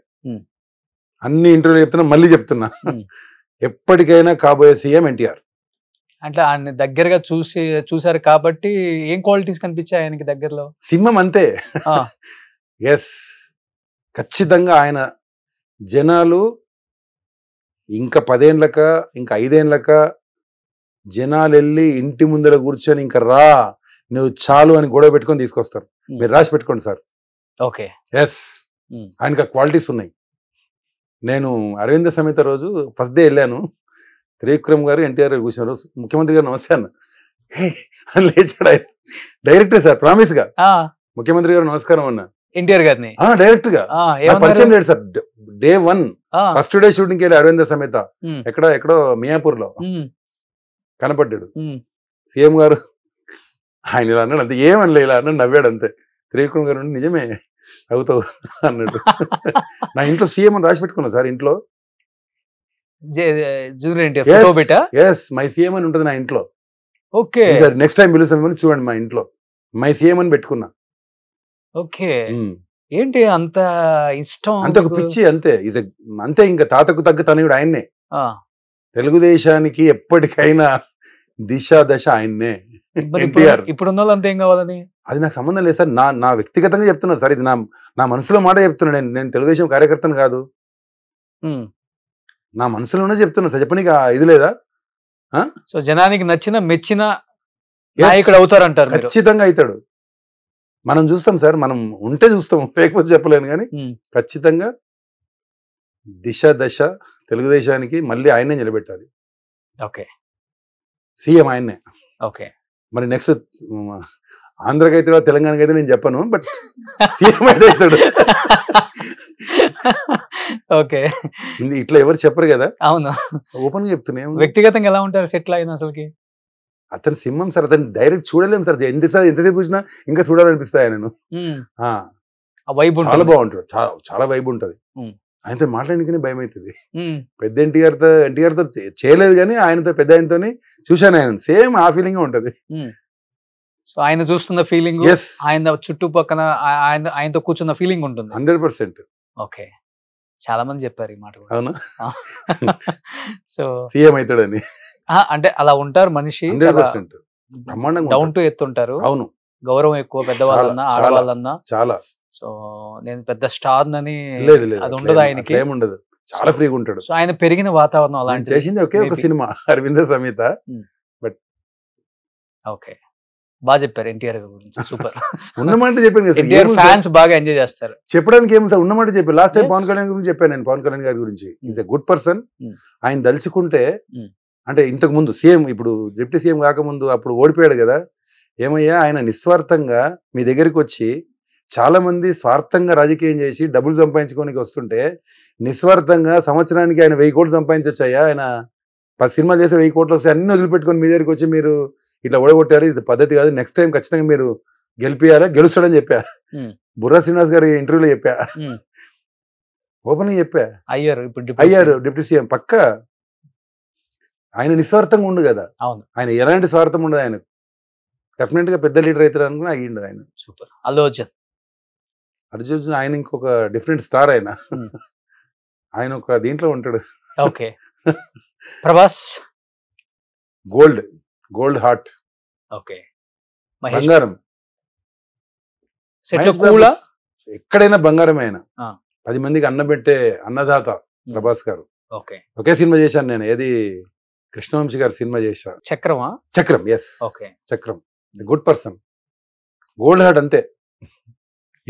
D: అన్ని ఇంటర్వ్యూలు చెప్తున్నా, మళ్ళీ చెప్తున్నా, ఎప్పటికైనా కాబోయే సీఎం ఎన్టీఆర్.
B: అంటే ఆయన దగ్గరగా చూసారు కాబట్టి ఏం క్వాలిటీస్ కనిపించాయి ఆయనకి దగ్గరలో?
D: సింహం అంతే. ఎస్, ఖచ్చితంగా ఆయన జనాలు ఇంకా 10 ఏళ్ళక ఇంకా 5 ఏళ్ళక జనాలు వెళ్ళి ఇంటి ముందర కూర్చొని ఇంకా రా నువ్వు చాలు అని గొడవ పెట్టుకొని తీసుకొస్తారు. మీరు రాసి పెట్టుకోండి సార్.
B: ఓకే.
D: ఎస్, ఆయనకి క్వాలిటీస్ ఉన్నాయి. నేను అరవింద సమేత రోజు ఫస్ట్ డే వెళ్ళాను. త్రివిక్రమ్ గారు ఎన్టీఆర్ గారు కూర్చున్నారు. ముఖ్యమంత్రి గారు నమస్తే అన్న, అని లేచాడు ఆయన. డైరెక్టే సార్, ప్రామిస్ గా ముఖ్యమంత్రి గారు నమస్కారం అన్న.
B: ఎన్టీఆర్ గారిని
D: డైరెక్ట్ గా పరిచయం లేడు sir. Day 1 first day shooting వెళ్ళి అరవింద సమేత ఎక్కడో మియాపూర్ లో కనపడ్డాడు. సీఎం గారు ఆయన ఇలా అన్నాడు అంతే, ఏమనలే, ఇలా అన్నాడు, నవ్వాడు అంతే. త్రివిక్రమ్ గారు నిజమే అవుతావు అన్నాడు. నా ఇంట్లో సీఎం అని రాసి పెట్టుకున్నా సార్ ఇంట్లో.
B: Junior NTR.
D: Yes, my CM అని ఉంటుంది నా ఇంట్లో.
B: ఓకే.
D: నెక్స్ట్ టైం పిలుస్తామని చూడండి, మా ఇంట్లో మై సీఎం అని పెట్టుకున్నా.
B: ఓకే. ఏంటి అంత ఇష్టం
D: అంతే ఒక పిచ్చి అంతే అంతే ఇంకా తాతకు తగ్గ తనయుడు ఆయన్నే.
B: ఆ,
D: తెలుగుదేశానికి ఎప్పటికైనా దిశ దశ ఆయన్నే.
B: మరి
D: NTR.
B: ఇప్పుడున్న వాళ్ళు అంతా ఏం కావాలని?
D: అది నాకు సంబంధం లేదు సార్. నా వ్యక్తిగతంగా చెప్తున్నాను సార్. ఇది నా మనసులో మాట చెప్తున్నాను. నేను తెలుగుదేశం కార్యకర్తను కాదు.
B: ఉమ్.
D: నా మనసులోనే చెప్తున్నాను సార్. చెప్పనీకి ఇది లేదా?
B: సో జనానికి నచ్చిన మెచ్చిన
D: Yes.
B: నాయకుడు అవుతారంటారు మీరు.
D: ఖచ్చితంగా అవుతాడు. మనం చూస్తాం సార్. మనం ఉంటే చూస్తాం, లేకపోతే చెప్పలేను. కానీ
B: ఉమ్.
D: ఖచ్చితంగా దిశ దశ తెలుగుదేశానికి మళ్ళీ ఆయన్నే నిలబెట్టాలి.
B: ఓకే
D: సీఎం ఆయన్నే.
B: ఓకే.
D: మరి నెక్స్ట్ ఆంధ్రకైతే తెలంగాణకి అయితే నేను చెప్పను, బట్ సీఎం అయితే అవుతాడు.
B: ఓకే.
D: ఇట్లా ఎవరు చెప్పరు కదా,
B: అవును.
D: ఓపెన్ గా చెప్తున్నా.
B: వ్యక్తిగతంగా ఎలా ఉంటారు సెటిల్ అయిన అసలుకి?
D: అతను సింహం సార్. అతను డైరెక్ట్ చూడలేము సార్. ఎంతసేపు చూసినా ఇంకా చూడాలనిపిస్తాయి నేను.
B: ఆ వైబ్
D: చాలా బాగుంటాడు. చాలా వైబ్ ఉంటది.
B: ఉమ్.
D: ఆయనతో మాట్లాడడానికి భయం అవుతుంది. పెద్ద ఎన్టీఆర్తో చేయలేదు, కానీ ఆయనతో పెద్ద ఆయనతోని చూశాను. ఆయన సేమ్ ఆ ఫీలింగ్ ఉంటది.
B: సో ఆయన చూస్తున్న ఫీలింగ్,
D: Yes.
B: ఆయన చుట్టుపక్కన ఆయనతో కూర్చున్న ఫీలింగ్ ఉంటుంది.
D: 100%.
B: ఓకే. చాలా మంది చెప్పారు ఈ మాట కూడా.
D: అవునా?
B: సో
D: సీఎం అవుతాడని
B: అంటే అలా ఉంటారు మనిషి.
D: 100% బ్రహ్మాండంగా
B: డౌన్ టు ఎత్తు ఉంటారు.
D: అవును.
B: గౌరవం ఎక్కువ, పెద్దవాళ్ళన్నా
D: చాలా,
B: ఆడవాళ్ళన్నా.
D: చాలా.
B: సో నేను పెద్ద స్టార్ అని
D: లేదు
B: అది ఉండదు ఆయనకి.
D: ఏముండదు. చాలా ఫ్రీగా ఉంటాడు.
B: సో ఆయన పెరిగిన వాతావరణం
D: ఆయన
B: అలాంటి.
D: చేసింది ఒకే ఒక సినిమా, అరవింద సమేత.
B: ఓకే, బాగా చెప్పారు ఎన్టీఆర్ గురించి. సూపర్.
D: ఉన్నమాట చెప్పాను కదా.
B: ఎన్టీఆర్ ఫ్యాన్స్ బాగా ఎంజాయ్ చేస్తారు.
D: చెప్పడానికి ఏమి సార్, ఉన్నమాట చెప్పాను. Last time
B: Yes.
D: Pawan Kalyan గురించి చెప్పాను నేను. పవన్ కళ్యాణ్ గారి గురించి is a good person.
B: Mm.
D: ఆయన దలుచుకుంటే,
B: Mm.
D: అంటే ఇంతకు ముందు సీఎం, ఇప్పుడు డిప్యూటీ సీఎం కాకముందు అప్పుడు ఓడిపోయాడు కదా. ఏమయ్యా, ఆయన నిస్వార్థంగా మీ దగ్గరికి వచ్చి, చాలా మంది స్వార్థంగా రాజకీయం చేసి డబ్బులు సంపాదించుకోనికి వస్తుంటే, నిస్వార్థంగా సంవత్సరానికి ఆయన 1000 కోట్లు సంపాదించొచ్చాయా. ఆయన 10 సినిమాలు చేసి 1000 కోట్లు వస్తే అన్ని వదిలిపెట్టుకొని మీ దగ్గరికి వచ్చి మీరు ఇట్లా ఓడగొట్టారు, ఇది పద్ధతి కాదు, నెక్స్ట్ టైం ఖచ్చితంగా మీరు గెలుస్తాడని చెప్పా. బుర్రా శ్రీనివాస్ గారి ఇంటర్వ్యూలో చెప్పా, ఓపెన్ చెప్పా.
B: అయ్యారు ఇప్పుడు
D: డిప్యూటీ సీఎం పక్క. ఆయన నిస్వార్థంగా ఉండు కదా.
B: అవును.
D: ఆయన ఎలాంటి స్వార్థం ఉండదు. ఆయన డెఫినెట్ గా పెద్ద లీడర్ అవుతారు అనుకుని అయ్యిండు ఆయన.
B: సూపర్. అల్లు
D: అర్జున్ ఆయన ఇంకొక డిఫరెంట్ స్టార్. ఆయన ఒక దీంట్లో ఉంటాడు.
B: Okay. Prabhas
D: gold heart.
B: Okay.
D: బంగారం.
B: సెట్ కూలా
D: ఎక్కడైనా బంగారం. ఆయన
B: ఆ.
D: 10 మందికి అన్నం పెట్టే అన్నదాత ప్రభాస్ గారు.
B: ఓకే.
D: ఒకే సినిమా చేశాను నేను. ఏది కృష్ణవంశీ గారు సినిమా చేశారు.
B: చక్రమా?
D: చక్రం. ఎస్.
B: ఓకే.
D: చక్రం. Good person. గోల్డ్ హార్ట్ అంతే.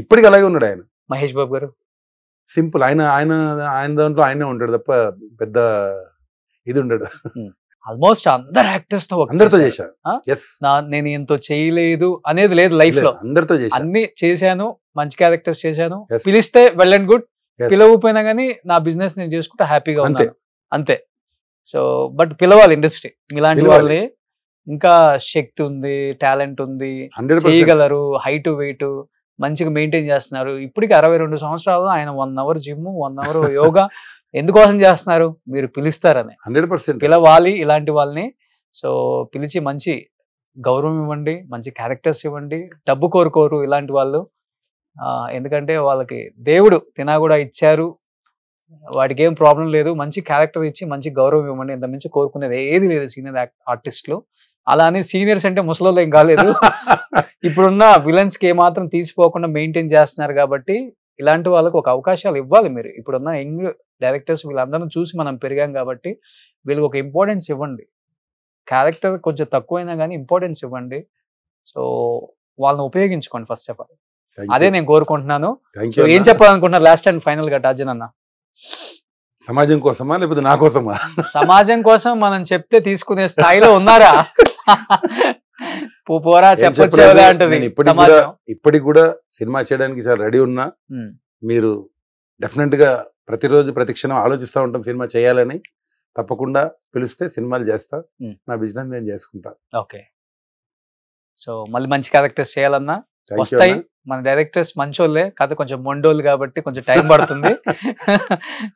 D: ఇప్పటికి అలాగే ఉన్నాడు ఆయన.
B: మహేష్ బాబు గారు
D: సింపుల్. ఆయన దాంట్లో ఆయనే ఉంటాడు తప్ప పెద్ద ఇది ఉండడు.
B: ఆల్మోస్ట్ అందరు యాక్టర్స్ తో
D: అందరితో చేశారు.
B: నేను ఎంతో చేయలేదు అనేది లేదు లైఫ్ లో.
D: అందరితో చేశాను.
B: అన్ని చేశాను, మంచి క్యారెక్టర్స్ చేశాను.
D: Yes.
B: పిలిస్తే వెల్ అండ్ గుడ్,
D: Yes.
B: పిలవకపోయినా గానీ నా బిజినెస్ నేను చేసుకుంటే హ్యాపీగా
D: అంతే.
B: ఉన్నాను అంతే. సో బట్ పిలవాలి ఇండస్ట్రీ ఇలాంటి
D: పిలవాలి.
B: వాళ్ళని. ఇంకా శక్తి ఉంది, టాలెంట్ ఉంది,
D: 100%.
B: చేయగలరు, హైట్ వెయిట్ మంచిగా మెయింటైన్ చేస్తున్నారు. ఇప్పటికి 62 సంవత్సరాలు ఆయన 1 అవర్ జిమ్, 1 అవర్ యోగా ఎందుకోసం చేస్తున్నారు? మీరు పిలుస్తారని.
D: 100%.
B: పిలవాలి ఇలాంటి వాళ్ళని. సో పిలిచి మంచి గౌరవం ఇవ్వండి, మంచి క్యారెక్టర్స్ ఇవ్వండి. డబ్బు కోరుకోరు ఇలాంటి వాళ్ళు. ఎందుకంటే వాళ్ళకి దేవుడు తినా కూడా ఇచ్చారు, వాడికి ఏం ప్రాబ్లం లేదు. మంచి క్యారెక్టర్ ఇచ్చి మంచి గౌరవం ఇవ్వండి. ఇంత మించి కోరుకునేది ఏది లేదు సీనియర్ ఆర్టిస్టులు. అలా అని సీనియర్స్ అంటే ముసలోళ్ళు ఏం కాలేదు. ఇప్పుడున్న విలన్స్ కి ఏమాత్రం తీసిపోకుండా మెయింటైన్ చేస్తున్నారు కాబట్టి ఇలాంటి వాళ్ళకి ఒక అవకాశాలు ఇవ్వాలి మీరు. ఇప్పుడున్న యంగ్ డైరెక్టర్స్ వీళ్ళందరినీ చూసి మనం పెరిగాం కాబట్టి వీళ్ళకి ఒక ఇంపార్టెన్స్ ఇవ్వండి. క్యారెక్టర్ కొంచెం తక్కువైనా కానీ ఇంపార్టెన్స్ ఇవ్వండి. సో వాళ్ళని ఉపయోగించుకోండి ఫస్ట్ ఆఫ్ ఆల్. అదే నేను కోరుకుంటున్నాను. సో ఏం చెప్పాలనుకుంటున్నారు లాస్ట్ అండ్ ఫైనల్ గా టార్జన్ అన్న?
D: సమాజం కోసమా లేకపోతే నా కోసమా?
B: సమాజం కోసం మనం చెప్తే తీసుకునే స్థాయిలో ఉన్నారా? పోరా చెప్పొచ్చేవలే అంటది సమాజం.
D: ఇప్పటికి కూడా సినిమా చేయడానికి చాలా రెడీ ఉన్నా. మీరు డెఫినెట్ గా ప్రతిరోజు ప్రతి క్షణం ఆలోచిస్తూ ఉంటాం సినిమా చేయాలని. తప్పకుండా పిలిస్తే సినిమాలు చేస్తా, నా బిజినెస్ నేను చేసుకుంటా.
B: ఓకే. సో మళ్ళీ మంచి క్యారెక్టర్స్ చేయాలన్నా వస్తాయి. మన డైరెక్టర్స్ మంచోళ్ళే కాదు, కొంచెం మొండోళ్ళు కాబట్టి కొంచెం టైం పడుతుంది.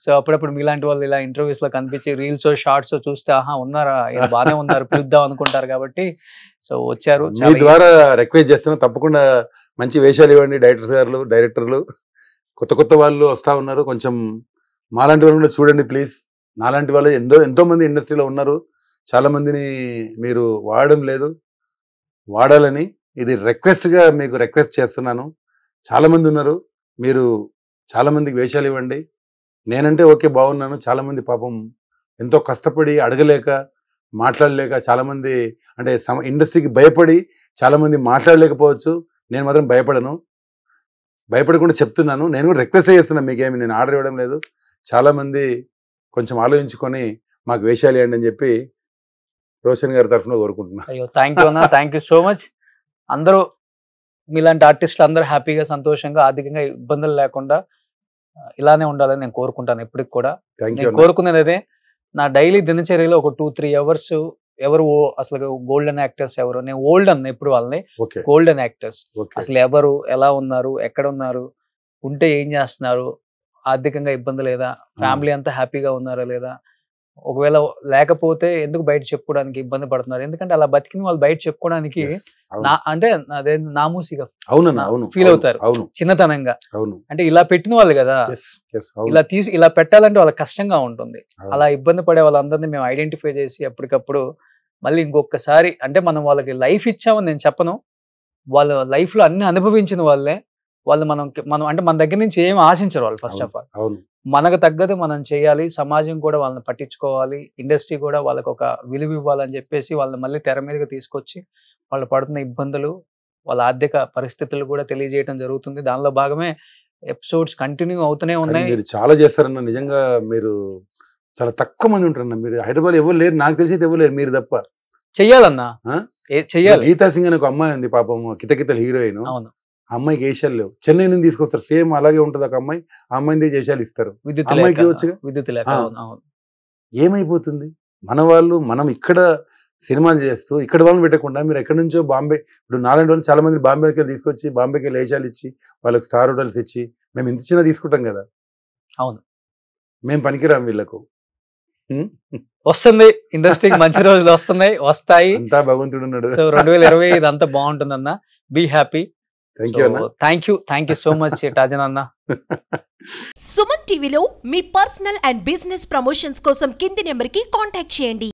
B: సో అప్పుడప్పుడు మీలాంటి వాళ్ళు ఇలా ఇంటర్వ్యూస్ లో కనిపించి రీల్స్ షార్ట్స్ చూస్తే ఆహా ఉన్నారా, బాగానే ఉన్నారు, పిలుద్దాం అనుకుంటారు కాబట్టి సో వచ్చారు.
D: మీ ద్వారా రిక్వెస్ట్ చేస్తున్నా, తప్పకుండా మంచి వేషాలు ఇవ్వండి డైరెక్టర్లు. కొత్త కొత్త వాళ్ళు వస్తూ ఉన్నారు. కొంచెం మాలాంటి వాళ్ళు కూడా చూడండి ప్లీజ్. నాలాంటి వాళ్ళు ఎంతో మంది ఇండస్ట్రీలో ఉన్నారు. చాలా మందిని మీరు వాడడం లేదు, వాడాలని ఇది రిక్వెస్ట్గా మీకు రిక్వెస్ట్ చేస్తున్నాను. చాలా మంది ఉన్నారు, మీరు చాలా మందికి వేషాలు ఇవ్వండి. నేనంటే ఓకే బాగున్నాను, చాలా మంది పాపం ఎంతో కష్టపడి అడగలేక మాట్లాడలేక చాలా మంది అంటే ఇండస్ట్రీకి భయపడి చాలా మంది మాట్లాడలేకపోవచ్చు. నేను మాత్రం భయపడకుండా చెప్తున్నాను. నేను కూడా రిక్వెస్ట్ చేస్తున్నాను, మీకేమి నేను ఆర్డర్ ఇవ్వడం లేదు. చాలా మంది కొంచెం ఆలోచించుకొని మాకు వేషాలు ఇవ్వండి అని చెప్పి రోషన్ గారి తరఫున కోరుకుంటున్నాను.
B: అయ్యో థ్యాంక్ యూ అన్న, థ్యాంక్ యూ సో మచ్. అందరూ మీలాంటి ఆర్టిస్టులు అందరూ హ్యాపీగా సంతోషంగా ఆర్థికంగా ఇబ్బందులు లేకుండా ఇలానే ఉండాలని నేను కోరుకుంటాను ఎప్పటికి కూడా. నేను కోరుకునేది అదే. నా డైలీ దినచర్యలో ఒక 2-3 అవర్స్ ఎవరు అసలు గోల్డెన్ యాక్టర్స్ ఎవరు, నేను ఓల్డ్ అన్న ఎప్పుడు వాళ్ళని గోల్డెన్ యాక్టర్స్ అసలు ఎవరు, ఎలా ఉన్నారు, ఎక్కడ ఉన్నారు, ఉంటే ఏం చేస్తున్నారు, ఆర్థికంగా ఇబ్బంది లేదా, ఫ్యామిలీ అంతా హ్యాపీగా ఉన్నారా లేదా, ఒకవేళ లేకపోతే ఎందుకు బయట చెప్పుకోవడానికి ఇబ్బంది పడుతున్నారు, ఎందుకంటే అలా బతికిన వాళ్ళు బయట చెప్పుకోవడానికి అంటే అదే నామూసిగా ఫీల్ అవుతారు, చిన్నతనంగా. అంటే ఇలా పెట్టిన వాళ్ళు కదా, ఇలా పెట్టాలంటే వాళ్ళకి కష్టంగా ఉంటుంది. అలా ఇబ్బంది పడే వాళ్ళందరినీ మేము ఐడెంటిఫై చేసి ఎప్పటికప్పుడు మళ్ళీ ఇంకొకసారి అంటే మనం వాళ్ళకి లైఫ్ ఇచ్చామని నేను చెప్పను, వాళ్ళ లైఫ్ లో అన్ని అనుభవించిన వాళ్ళే వాళ్ళు. మనం అంటే మన దగ్గర నుంచి ఏం ఆశించరు వాళ్ళు. ఫస్ట్ ఆఫ్ ఆల్ మనకు తగ్గదు మనం చేయాలి, సమాజం కూడా వాళ్ళని పట్టించుకోవాలి, ఇండస్ట్రీ కూడా వాళ్ళకి ఒక విలువ ఇవ్వాలని చెప్పేసి వాళ్ళని మళ్ళీ తెర మీదకి తీసుకొచ్చి వాళ్ళు పడుతున్న ఇబ్బందులు, వాళ్ళ ఆర్థిక పరిస్థితులు కూడా తెలియజేయడం జరుగుతుంది. దానిలో భాగమే ఎపిసోడ్స్ కంటిన్యూ అవుతూనే ఉన్నాయి.
D: మీరు చాలా చేస్తారన్న, నిజంగా మీరు చాలా తక్కువ మంది ఉంటారన్న. మీరు హైదరాబాద్ ఎవరు లేరు, నాకు తెలిసి ఎవరు లేరు, మీరు తప్ప.
B: చెయ్యాలన్నా, చెయ్యాలి.
D: గీతా సింగ్ అని ఒక అమ్మాయి ఉంది పాపం, కితకితల హీరోయిన్.
B: అవును,
D: అమ్మాయికి వేషాలు లేవు, చెన్నై నుంచి తీసుకొస్తారు, సేమ్ అలాగే ఉంటుంది ఒక అమ్మాయి. ఆ అమ్మాయిని వేషాలు ఇస్తారు, అమ్మాయికి వచ్చుగా. ఏమైపోతుంది మన వాళ్ళు? మనం ఇక్కడ సినిమాలు చేస్తూ ఇక్కడ వాళ్ళని పెట్టకుండా మీరు ఎక్కడి నుంచో బాంబే, ఇప్పుడు నారాయణ వాళ్ళు చాలా మంది బాంబేకి వెళ్ళి తీసుకొచ్చి బాంబేకి వెళ్ళి వేషాలు ఇచ్చి వాళ్ళకి స్టార్ హోటల్స్ ఇచ్చి మేము ఇంత చిన్న తీసుకుంటాం కదా.
B: అవును,
D: మేము పనికిరాం వీళ్ళకు.
B: వస్తుంది ఇండస్ట్రీకి మంచి రోజులు వస్తున్నాయి, వస్తాయి.
D: అంతా భగవంతుడు ఉన్నాడు.
B: సో 2020 ఇదంతా బాగుంటుందన్న. Be happy. Thank you so much టాజన్ అన్న.
E: సుమన్ టీవీలో మీ పర్సనల్ అండ్ బిజినెస్ ప్రమోషన్స్ కోసం కింది నెంబర్కి కాంటాక్ట్ చేయండి.